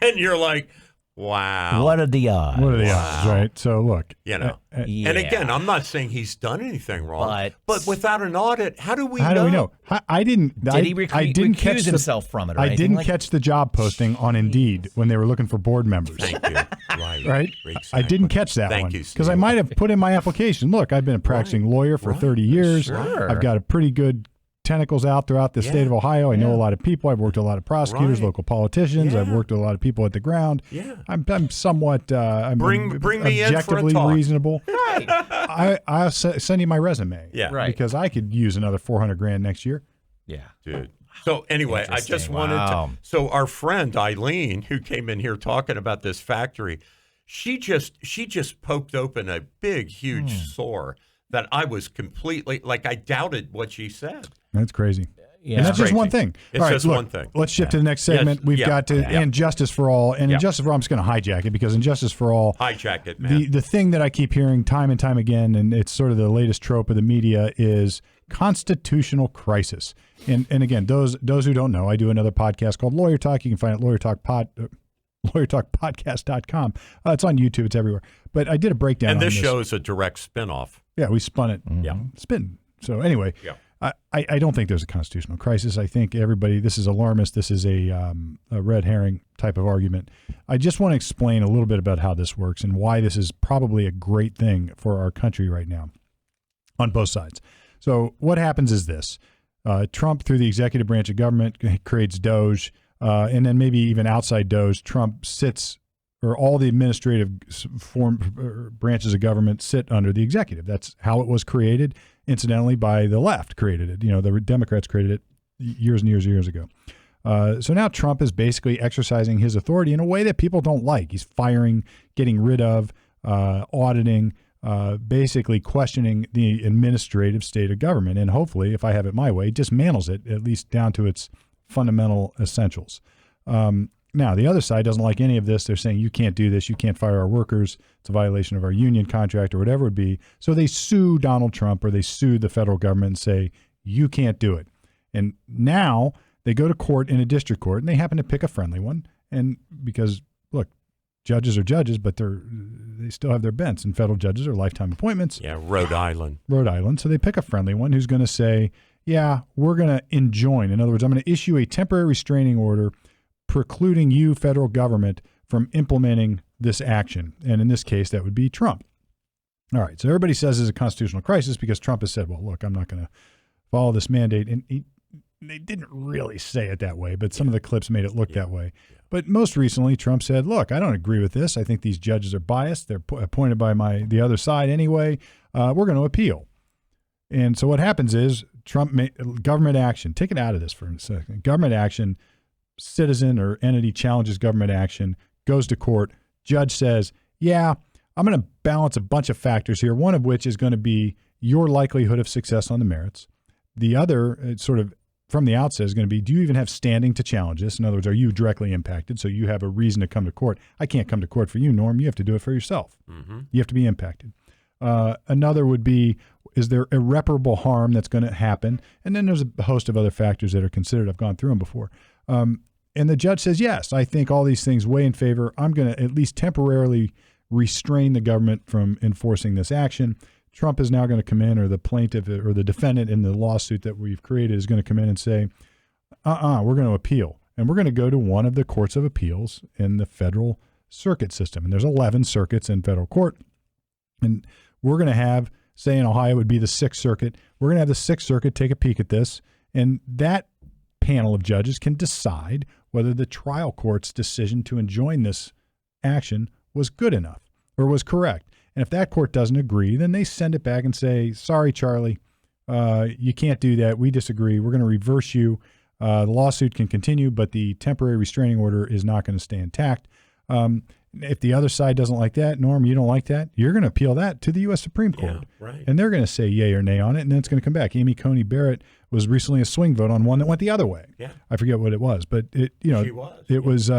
And you're like, wow. What are the odds? What are the odds, right? So look. And again, I'm not saying he's done anything wrong, but without an audit, how do we know? How do we know? I didn't. Did he recuse himself from it? Or I didn't catch the job posting on Indeed when they were looking for board members. Thank you. Right. Exactly. I didn't catch that one because I might have put in my application. Look, I've been a practicing lawyer for 30 years. Sure. I've got a pretty good tentacles out throughout the state of Ohio. I know a lot of people. I've worked with a lot of prosecutors, local politicians. I've worked with a lot of people at the ground. Yeah. I'm somewhat bring me in for a objectively talk. Reasonable. Right. I'll send you my resume. Yeah. Right. Because I could use another $400,000 next year. Yeah. Dude. So anyway, I just wanted to. So our friend Eileen, who came in here talking about this factory, she just poked open a big, huge sore that I was completely I doubted what she said. That's crazy. Yeah. And that's just one thing. It's just one thing. Let's shift to the next segment. We've got to and Justice for All. And in Justice for All, I'm just going to hijack it because in Justice for All, hijack it, man. The thing that I keep hearing time and time again, and it's sort of the latest trope of the media, is constitutional crisis. And again, those who don't know, I do another podcast called Lawyer Talk. You can find it at lawyertalkpodcast.com. It's on YouTube. It's everywhere. But I did a breakdown. And on this show is a direct spinoff. Yeah, we spun it. Yeah. Spin. So anyway, I don't think there's a constitutional crisis. I think this is alarmist. This is a red herring type of argument. I just want to explain a little bit about how this works and why this is probably a great thing for our country right now on both sides. So what happens is this. Trump, through the executive branch of government, creates DOGE, and then maybe even outside DOGE, Trump sits, or all the administrative branches of government sit under the executive. That's how it was created. Incidentally, by the left created it. The Democrats created it years and years and years ago. So now Trump is basically exercising his authority in a way that people don't like. He's firing, getting rid of, auditing, basically questioning the administrative state of government. And hopefully, if I have it my way, dismantles it, at least down to its fundamental essentials. Now, the other side doesn't like any of this. They're saying, you can't do this. You can't fire our workers. It's a violation of our union contract or whatever it would be. So they sue Donald Trump, or they sue the federal government and say, you can't do it. And now they go to court in a district court, and they happen to pick a friendly one. And because, look, judges are judges, but they still have their bents, and federal judges are lifetime appointments. Yeah, Rhode Island. So they pick a friendly one who's going to say, yeah, we're going to enjoin. In other words, I'm going to issue a temporary restraining order precluding you, federal government, from implementing this action. And in this case, that would be Trump. All right. So everybody says there's a constitutional crisis because Trump has said, well, look, I'm not going to follow this mandate. And they didn't really say it that way, but some of the clips made it look that way. But most recently, Trump said, look, I don't agree with this. I think these judges are biased. They're appointed by the other side anyway. We're going to appeal. And so what happens is government action, take it out of this for a second. Government action, citizen or entity challenges government action, goes to court. Judge says, yeah, I'm going to balance a bunch of factors here, one of which is going to be your likelihood of success on the merits. The other, sort of from the outset, is going to be, do you even have standing to challenge this? In other words, are you directly impacted? So you have a reason to come to court. I can't come to court for you, Norm. You have to do it for yourself. Mm-hmm. You have to be impacted. Another would be, is there irreparable harm that's going to happen? And then there's a host of other factors that are considered. I've gone through them before. And the judge says, yes, I think all these things weigh in favor. I'm going to at least temporarily restrain the government from enforcing this action. Trump is now going to come in, or the plaintiff or the defendant in the lawsuit that we've created is going to come in and say, we're going to appeal. And we're going to go to one of the courts of appeals in the federal circuit system. And there's 11 circuits in federal court. And we're going to have, say in Ohio, it would be the 6th Circuit. We're going to have the 6th Circuit take a peek at this. And that panel of judges can decide whether the trial court's decision to enjoin this action was good enough or was correct. And if that court doesn't agree, then they send it back and say, sorry, Charlie, you can't do that. We disagree. We're going to reverse you. The lawsuit can continue, but the temporary restraining order is not going to stay intact. If the other side doesn't like that, Norm, you don't like that, you're going to appeal that to the U.S. Supreme Court. Yeah, right. And they're going to say yay or nay on it, and then it's going to come back. Amy Coney Barrett was recently a swing vote on one that went the other way. Yeah. I forget what it was, but it was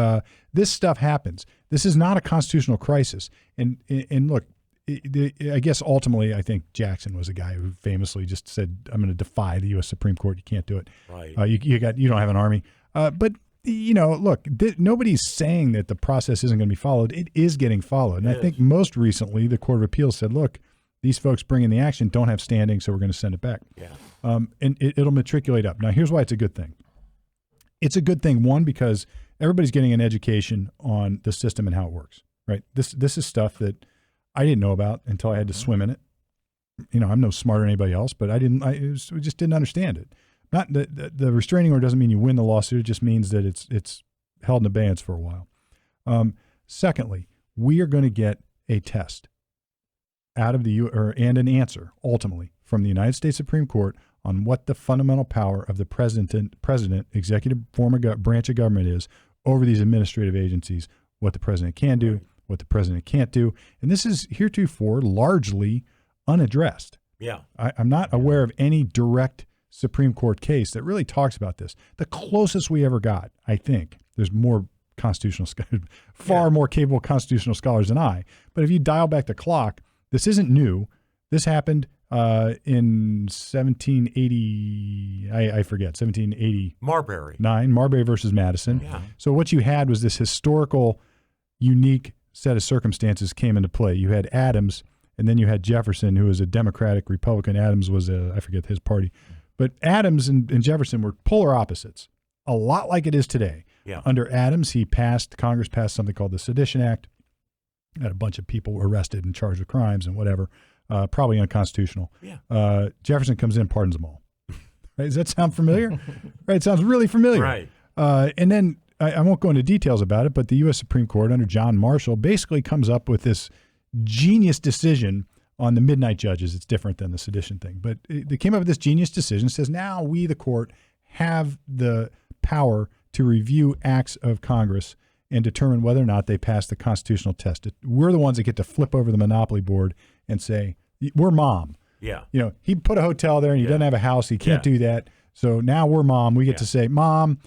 this stuff happens. This is not a constitutional crisis. And look, I guess ultimately I think Jackson was a guy who famously just said, I'm going to defy the U.S. Supreme Court. You can't do it. Right. You don't have an army. But look, nobody's saying that the process isn't going to be followed. It is getting followed. And I think most recently the Court of Appeals said, look, these folks bringing the action don't have standing, so we're going to send it back. Yeah. And it'll matriculate up. Now, here's why it's a good thing. It's a good thing, one, because everybody's getting an education on the system and how it works, right? This is stuff that I didn't know about until I had to swim in it. I'm no smarter than anybody else, but we just didn't understand it. Not the restraining order doesn't mean you win the lawsuit. It just means that it's held in abeyance for a while. Secondly, we are going to get a test out of and an answer ultimately from the United States Supreme Court on what the fundamental power of the president, executive branch of government is over these administrative agencies, what the president can do, what the president can't do. And this is heretofore largely unaddressed. Yeah. I'm not aware of any direct Supreme Court case that really talks about this. The closest we ever got, I think, there's more constitutional scholars, far more capable constitutional scholars than I. But if you dial back the clock, this isn't new. This happened in 1780, I forget, 1789. Marbury versus Madison. Yeah. So what you had was this historical, unique set of circumstances came into play. You had Adams, and then you had Jefferson, who was a Democratic Republican. Adams was I forget his party, But Adams and Jefferson were polar opposites, a lot like it is today. Yeah. Under Adams, Congress passed something called the Sedition Act. Had a bunch of people arrested and charged with crimes and whatever, probably unconstitutional. Yeah. Jefferson comes in and pardons them all. Right? Does that sound familiar? Right. It sounds really familiar. Right. And then I won't go into details about it, but the U.S. Supreme Court under John Marshall basically comes up with this genius decision on the midnight judges. It's different than the sedition thing, but they came up with this genius decision. It says now we, the court, have the power to review acts of Congress and determine whether or not they pass the constitutional test. We're the ones that get to flip over the monopoly board and say, we're mom. Yeah. You know, he put a hotel there and he doesn't have a house. He can't do that. So now we're mom. We get to say, Mom,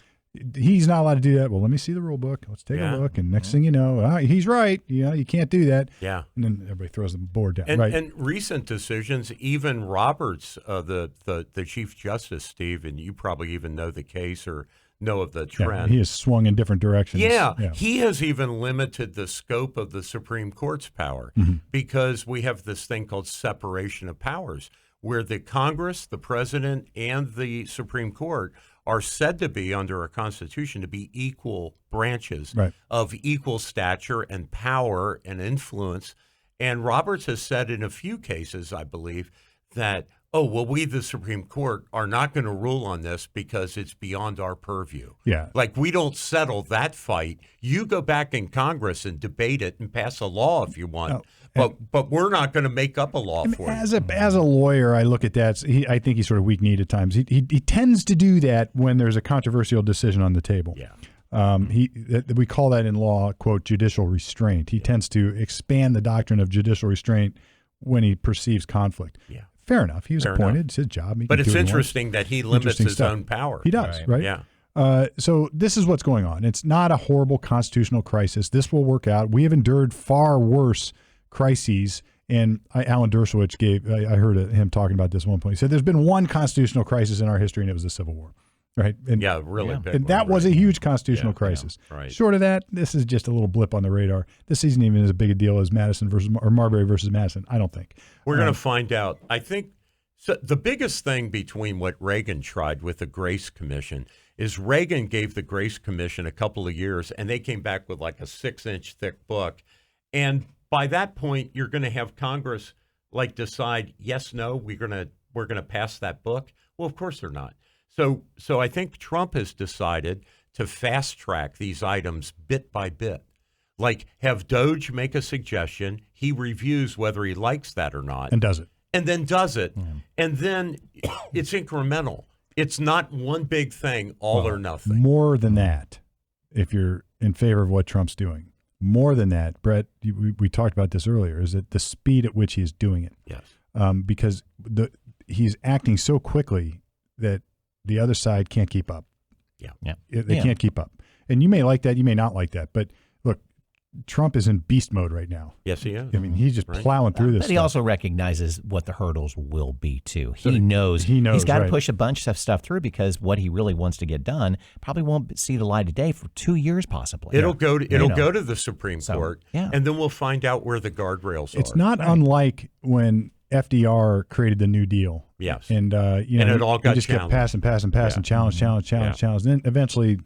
he's not allowed to do that. Well, let me see the rule book. Let's take a look. And next thing you know, he's right. You know, you can't do that. Yeah. And then everybody throws the board down. And, right. and recent decisions, even Roberts, the Chief Justice, Steve, and you probably even know the case or know of the trend. He has swung in different directions. Yeah, he has even limited the scope of the Supreme Court's power because we have this thing called separation of powers, where the Congress, the president, and the Supreme Court are said to be, under our Constitution, to be equal branches of equal stature and power and influence. And Roberts has said in a few cases, I believe, that, we, the Supreme Court, are not going to rule on this because it's beyond our purview. Yeah. Like, we don't settle that fight. You go back in Congress and debate it and pass a law if you want. But we're not going to make up a law for you. As a lawyer, I look at that. I think he's sort of weak-kneed at times. He tends to do that when there's a controversial decision on the table. Yeah. We call that in law, quote, judicial restraint. He tends to expand the doctrine of judicial restraint when he perceives conflict. Yeah. Fair enough. He was appointed. It's his job. But it's interesting that he limits his own power. He does, right? Yeah. So this is what's going on. It's not a horrible constitutional crisis. This will work out. We have endured far worse crises. And Alan Dershowitz I heard him talking about this at one point. He said there's been one constitutional crisis in our history, and it was the Civil War. Right. And, really big. And that was a huge constitutional crisis. Yeah, right. Short of that, this is just a little blip on the radar. This isn't even as big a deal as Marbury versus Madison, I don't think. We're going to find out. I think the biggest thing between what Reagan tried with the Grace Commission is Reagan gave the Grace Commission a couple of years, and they came back with like a 6-inch thick book. And by that point, you're going to have Congress decide, yes, no, we're going to pass that book. Well, of course they're not. So I think Trump has decided to fast track these items bit by bit. Like, have Doge make a suggestion, he reviews whether he likes that or not. And does it. And then does it. And then it's incremental. It's not one big thing, all or nothing. More than that, if you're in favor of what Trump's doing. More than that, Brett, we talked about this earlier, is that the speed at which he's doing it. Yes. Because he's acting so quickly that the other side can't keep up. They can't keep up. And you may like that, you may not like that. But look, Trump is in beast mode right now. Yes, he is. I mean, he's just plowing through this But he stuff. also recognizes what the hurdles will be, too. So He knows he's got to right. push a bunch of stuff through because what he really wants to get done probably won't see the light of day for 2 years, possibly. It'll go to the Supreme Court, yeah. and then we'll find out where the guardrails are. It's not unlike when FDR created the New Deal. Yes. And, and it all got he just kept passing, challenge. And then eventually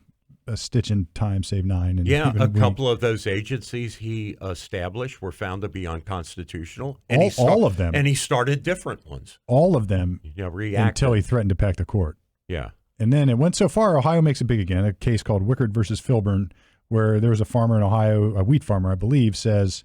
a stitch in time saved nine. And a couple of those agencies he established were found to be unconstitutional. And all of them. And he started different ones. All of them until he threatened to pack the court. Yeah. And then it went so far, Ohio makes it big again. A case called Wickard versus Filburn, where there was a farmer in Ohio, a wheat farmer, I believe, says,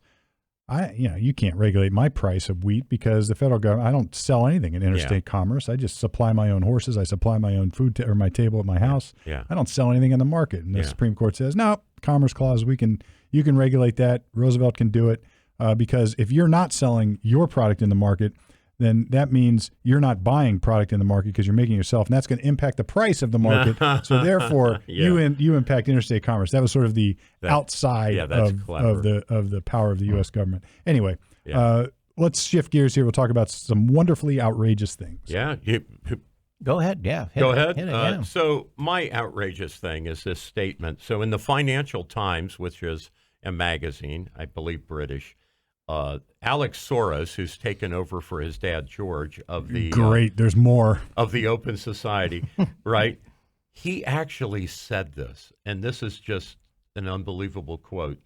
you can't regulate my price of wheat because the federal government, I don't sell anything in interstate commerce. I just supply my own horses. I supply my own food or my table at my house. Yeah. I don't sell anything in the market. And the Supreme Court says, no, Commerce Clause, you can regulate that. Roosevelt can do it because if you're not selling your product in the market, then that means you're not buying product in the market because you're making it yourself, and that's going to impact the price of the market. So therefore, you impact interstate commerce. That was sort of the outside of the power of the U.S. government. Anyway, let's shift gears here. We'll talk about some wonderfully outrageous things. Yeah. Go ahead. Yeah. Go ahead. Hit it, So my outrageous thing is this statement. So in the Financial Times, which is a magazine, I believe British, Alex Soros, who's taken over for his dad George of the There's more of the Open Society, right? He actually said this, and this is just an unbelievable quote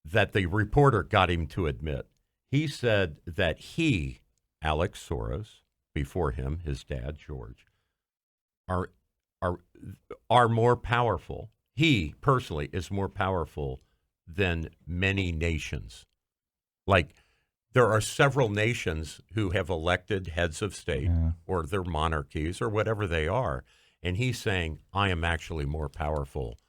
that the reporter got him to admit. He said that he, Alex Soros, before him, his dad George, are more powerful. He personally is more powerful than many nations. Like, there are several nations who have elected heads of state or their monarchies or whatever they are. And he's saying, I am actually more powerful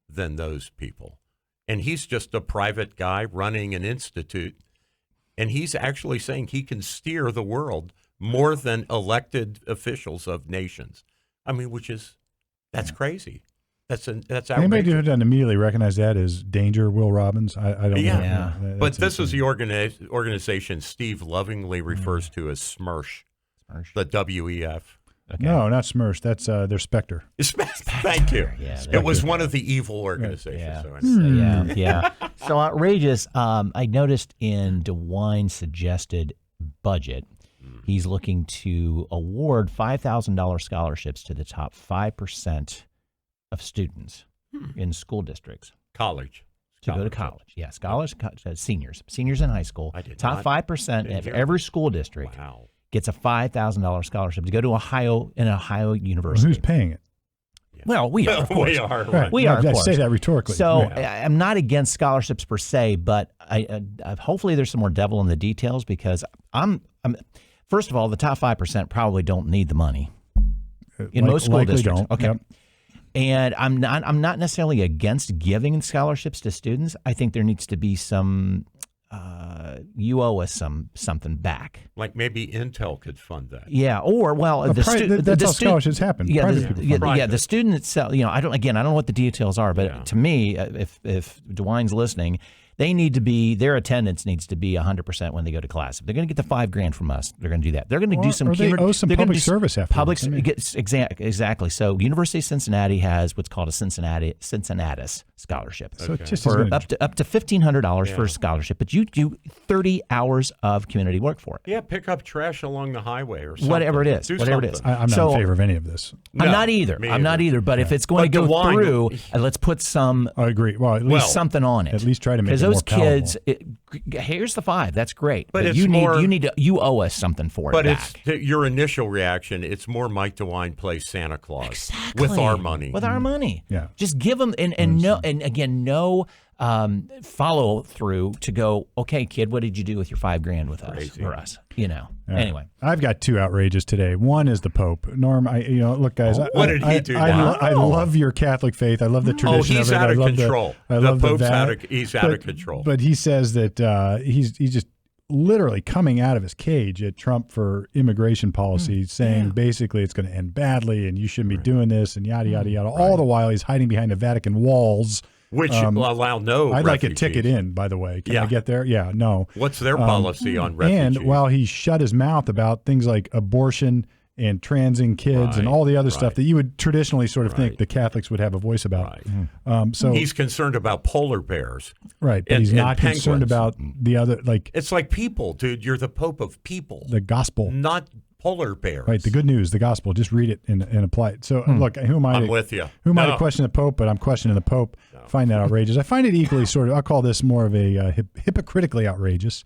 than those people. And he's just a private guy running an institute. And he's actually saying he can steer the world more than elected officials of nations. I mean, that's crazy. That's outrageous. Anybody who doesn't immediately recognize that as danger, Will Robbins, I don't know. Yeah. But this is the organization Steve lovingly refers to as SMERSH, the WEF. Okay. No, not SMERSH. That's their Spectre. Thank you. Yeah, it was one of the evil organizations. Yeah. So anyway. Yeah. So outrageous. I noticed in DeWine's suggested budget, he's looking to award $5,000 scholarships to the top 5% of students in school districts. College. To go to college. Yeah, scholars, seniors in high school. Top 5% of every school district gets a $5,000 scholarship to go to Ohio University. Well, who's paying it? Well, we are, of course. We are. Right. We are, of I course. say that rhetorically. So Right. I'm not against scholarships per se, but I hopefully there's some more devil in the details because I'm first of all, the top 5% probably don't need the money in most school districts. Don't. Okay. Yep. And I'm not necessarily against giving scholarships to students. I think there needs to be some you owe us something back. Like maybe Intel could fund that. Yeah, or that's how scholarships happen. Yeah, Private the student itself. I don't know what the details are, but to me, if DeWine's listening, they need to be, their attendance needs to be 100% when they go to class. If they're going to get the $5,000 from us, they're going to do that. They're going to do some. Or they owe some public service afterwards. Exactly. So University of Cincinnati has what's called a Cincinnatus scholarship. So it's just for up to $1,500 for a scholarship, but you do 30 hours of community work for it. Yeah, pick up trash along the highway or something. Whatever it is. Do whatever it something. is. I'm not in favor of any of this. I'm not either. I'm not either. But if it's going to go DeWine, through, let's put some. I agree. Well, at least something on it. At least try to make it those more kids. palatable. Here's the $5. That's great. But it's you owe us something for it back. But your initial reaction. It's more Mike DeWine plays Santa Claus with our money. With our money. Yeah. Just give them no follow through to go. Okay, kid, what did you do with your $5,000 with us for us? Anyway, I've got two outrages today. One is the Pope. Norm, look, guys. What did he do now? I love your Catholic faith. I love the tradition he's of it. out of control. The Pope's out of control. But he says that he's just literally coming out of his cage at Trump for immigration policy, saying basically it's going to end badly and you shouldn't be doing this and yada, yada, yada. All the while he's hiding behind the Vatican walls. Which allow no I'd refugees. like a ticket in, by the way. Can I get there? Yeah, no. What's their policy on refugees? And while he shut his mouth about things like abortion and transing kids and all the other stuff that you would traditionally sort of think the Catholics would have a voice about. So he's concerned about polar bears. Right, but he's not concerned about the other, like... It's like people, dude. You're the Pope of people. The gospel. Not polar bears. Right, the good news, the gospel. Just read it and apply it. So, look, who am I? I'm with you. Who am I to question the Pope, but I'm questioning the Pope. I find that outrageous. I find it equally sort of, I'll call this more of a hypocritically outrageous,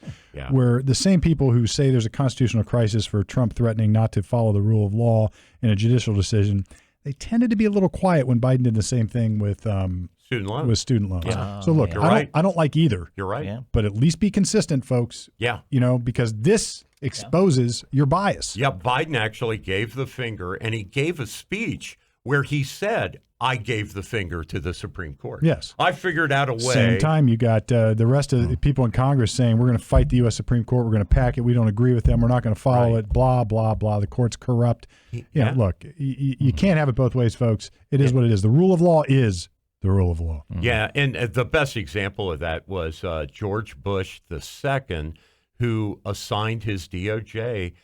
where the same people who say there's a constitutional crisis for Trump threatening not to follow the rule of law in a judicial decision, they tended to be a little quiet when Biden did the same thing with student loans. Yeah. So look, I don't like either. You're right. Yeah. But at least be consistent, folks. Yeah. Because this exposes your bias. Yeah, Biden actually gave the finger, and he gave a speech where he said, I gave the finger to the Supreme Court. Yes. I figured out a way. Same time, you got the rest of the people in Congress saying, we're going to fight the U.S. Supreme Court. We're going to pack it. We don't agree with them. We're not going to follow it. Blah, blah, blah. The court's corrupt. Look, you can't have it both ways, folks. It is what it is. The rule of law is the rule of law. Yeah, and the best example of that was George Bush II, who assigned his DOJ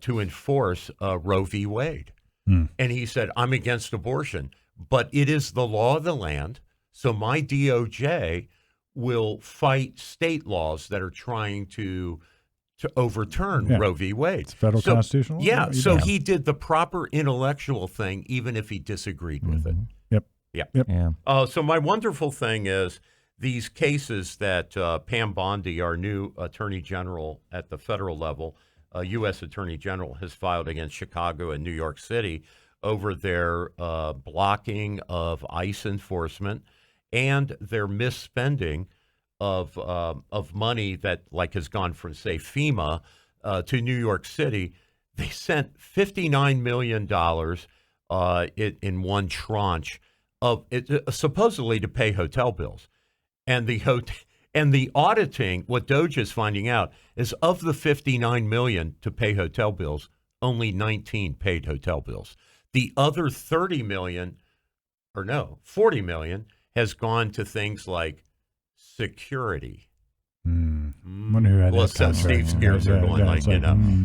to enforce Roe v. Wade. And he said, I'm against abortion, but it is the law of the land, so my DOJ will fight state laws that are trying to overturn Roe v. Wade. It's federal constitutional law? Yeah, so he did the proper intellectual thing, even if he disagreed with it. Yep. Yeah. So my wonderful thing is these cases that Pam Bondi, our new Attorney General at the federal level, U.S. Attorney General, has filed against Chicago and New York City over their blocking of ICE enforcement and their misspending of money that has gone from, say, FEMA to New York City. They sent $59 million in one tranche of it, supposedly to pay hotel bills. And the auditing, what DOJ is finding out is of the $59 million to pay hotel bills, only 19 paid hotel bills. The other $40 million has gone to things like security. Wonder who had Well, that contract. Steve's ears are going it's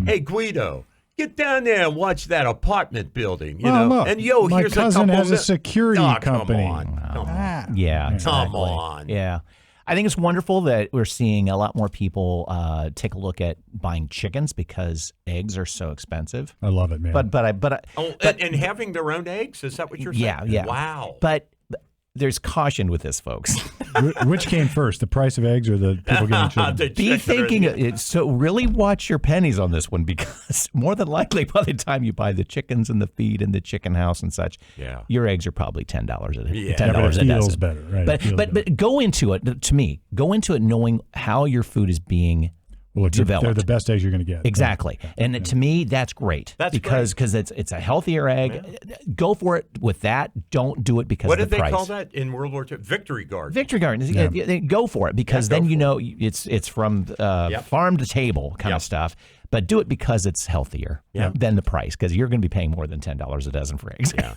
hey, Guido, get down there and watch that apartment building, Look, and my here's cousin a couple has a security company. Come on. Yeah, exactly. Come on. Yeah. I think it's wonderful that we're seeing a lot more people take a look at buying chickens because eggs are so expensive. I love it, man. And having their own eggs? Is that what you're saying? Yeah. Wow. But there's caution with this, folks. Which came first, the price of eggs or the people getting children? Be thinking, so really watch your pennies on this one, because more than likely by the time you buy the chickens and the feed and the chicken house and such, your eggs are probably $10 $10 a dozen. Better, right? But go into it, to me, knowing how your food is being developed. They're the best eggs you're going to get. Exactly. And to me, that's great. Because it's a healthier egg. Yeah. Go for it with that. Don't do it because of the price. What did they call that in World War II? Victory Garden. Victory Garden. Yeah. Go for it, because then it's from farm to table kind of stuff. But do it because it's healthier than the price, because you're going to be paying more than $10 a dozen for eggs. Yeah.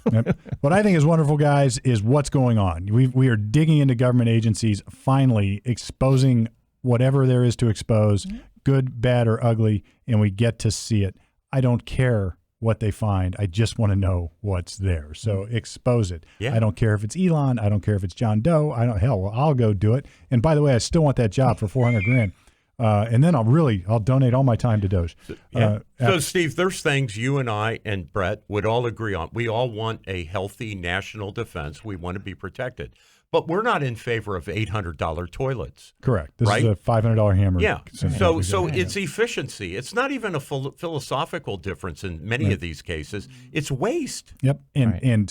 What I think is wonderful, guys, is what's going on. We are digging into government agencies, finally exposing whatever there is to expose, good, bad, or ugly, and we get to see it. I don't care what they find. I just want to know what's there. So expose it. Yeah. I don't care if it's Elon. I don't care if it's John Doe. I'll go do it. And by the way, I still want that job for $400,000. And then I'll donate all my time to Doge. So, Steve, there's things you and I and Brett would all agree on. We all want a healthy national defense. We want to be protected. But we're not in favor of $800 toilets. Correct. This is a $500 hammer. Yeah. So it's efficiency. It's not even a philosophical difference in many of these cases. It's waste. Yep. And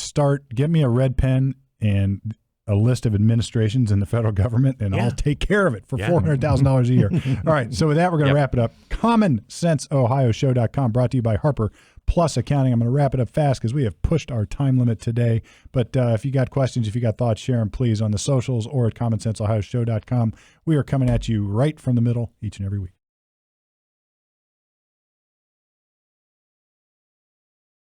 give me a red pen and a list of administrations in the federal government, and I'll take care of it for $400,000 a year. All right. So with that, we're going to wrap it up. CommonSenseOhioShow.com, brought to you by Harper Plus Accounting. I'm going to wrap it up fast because we have pushed our time limit today. But if you got questions, if you got thoughts, share them, please, on the socials or at CommonSenseOhioShow.com. We are coming at you right from the middle each and every week.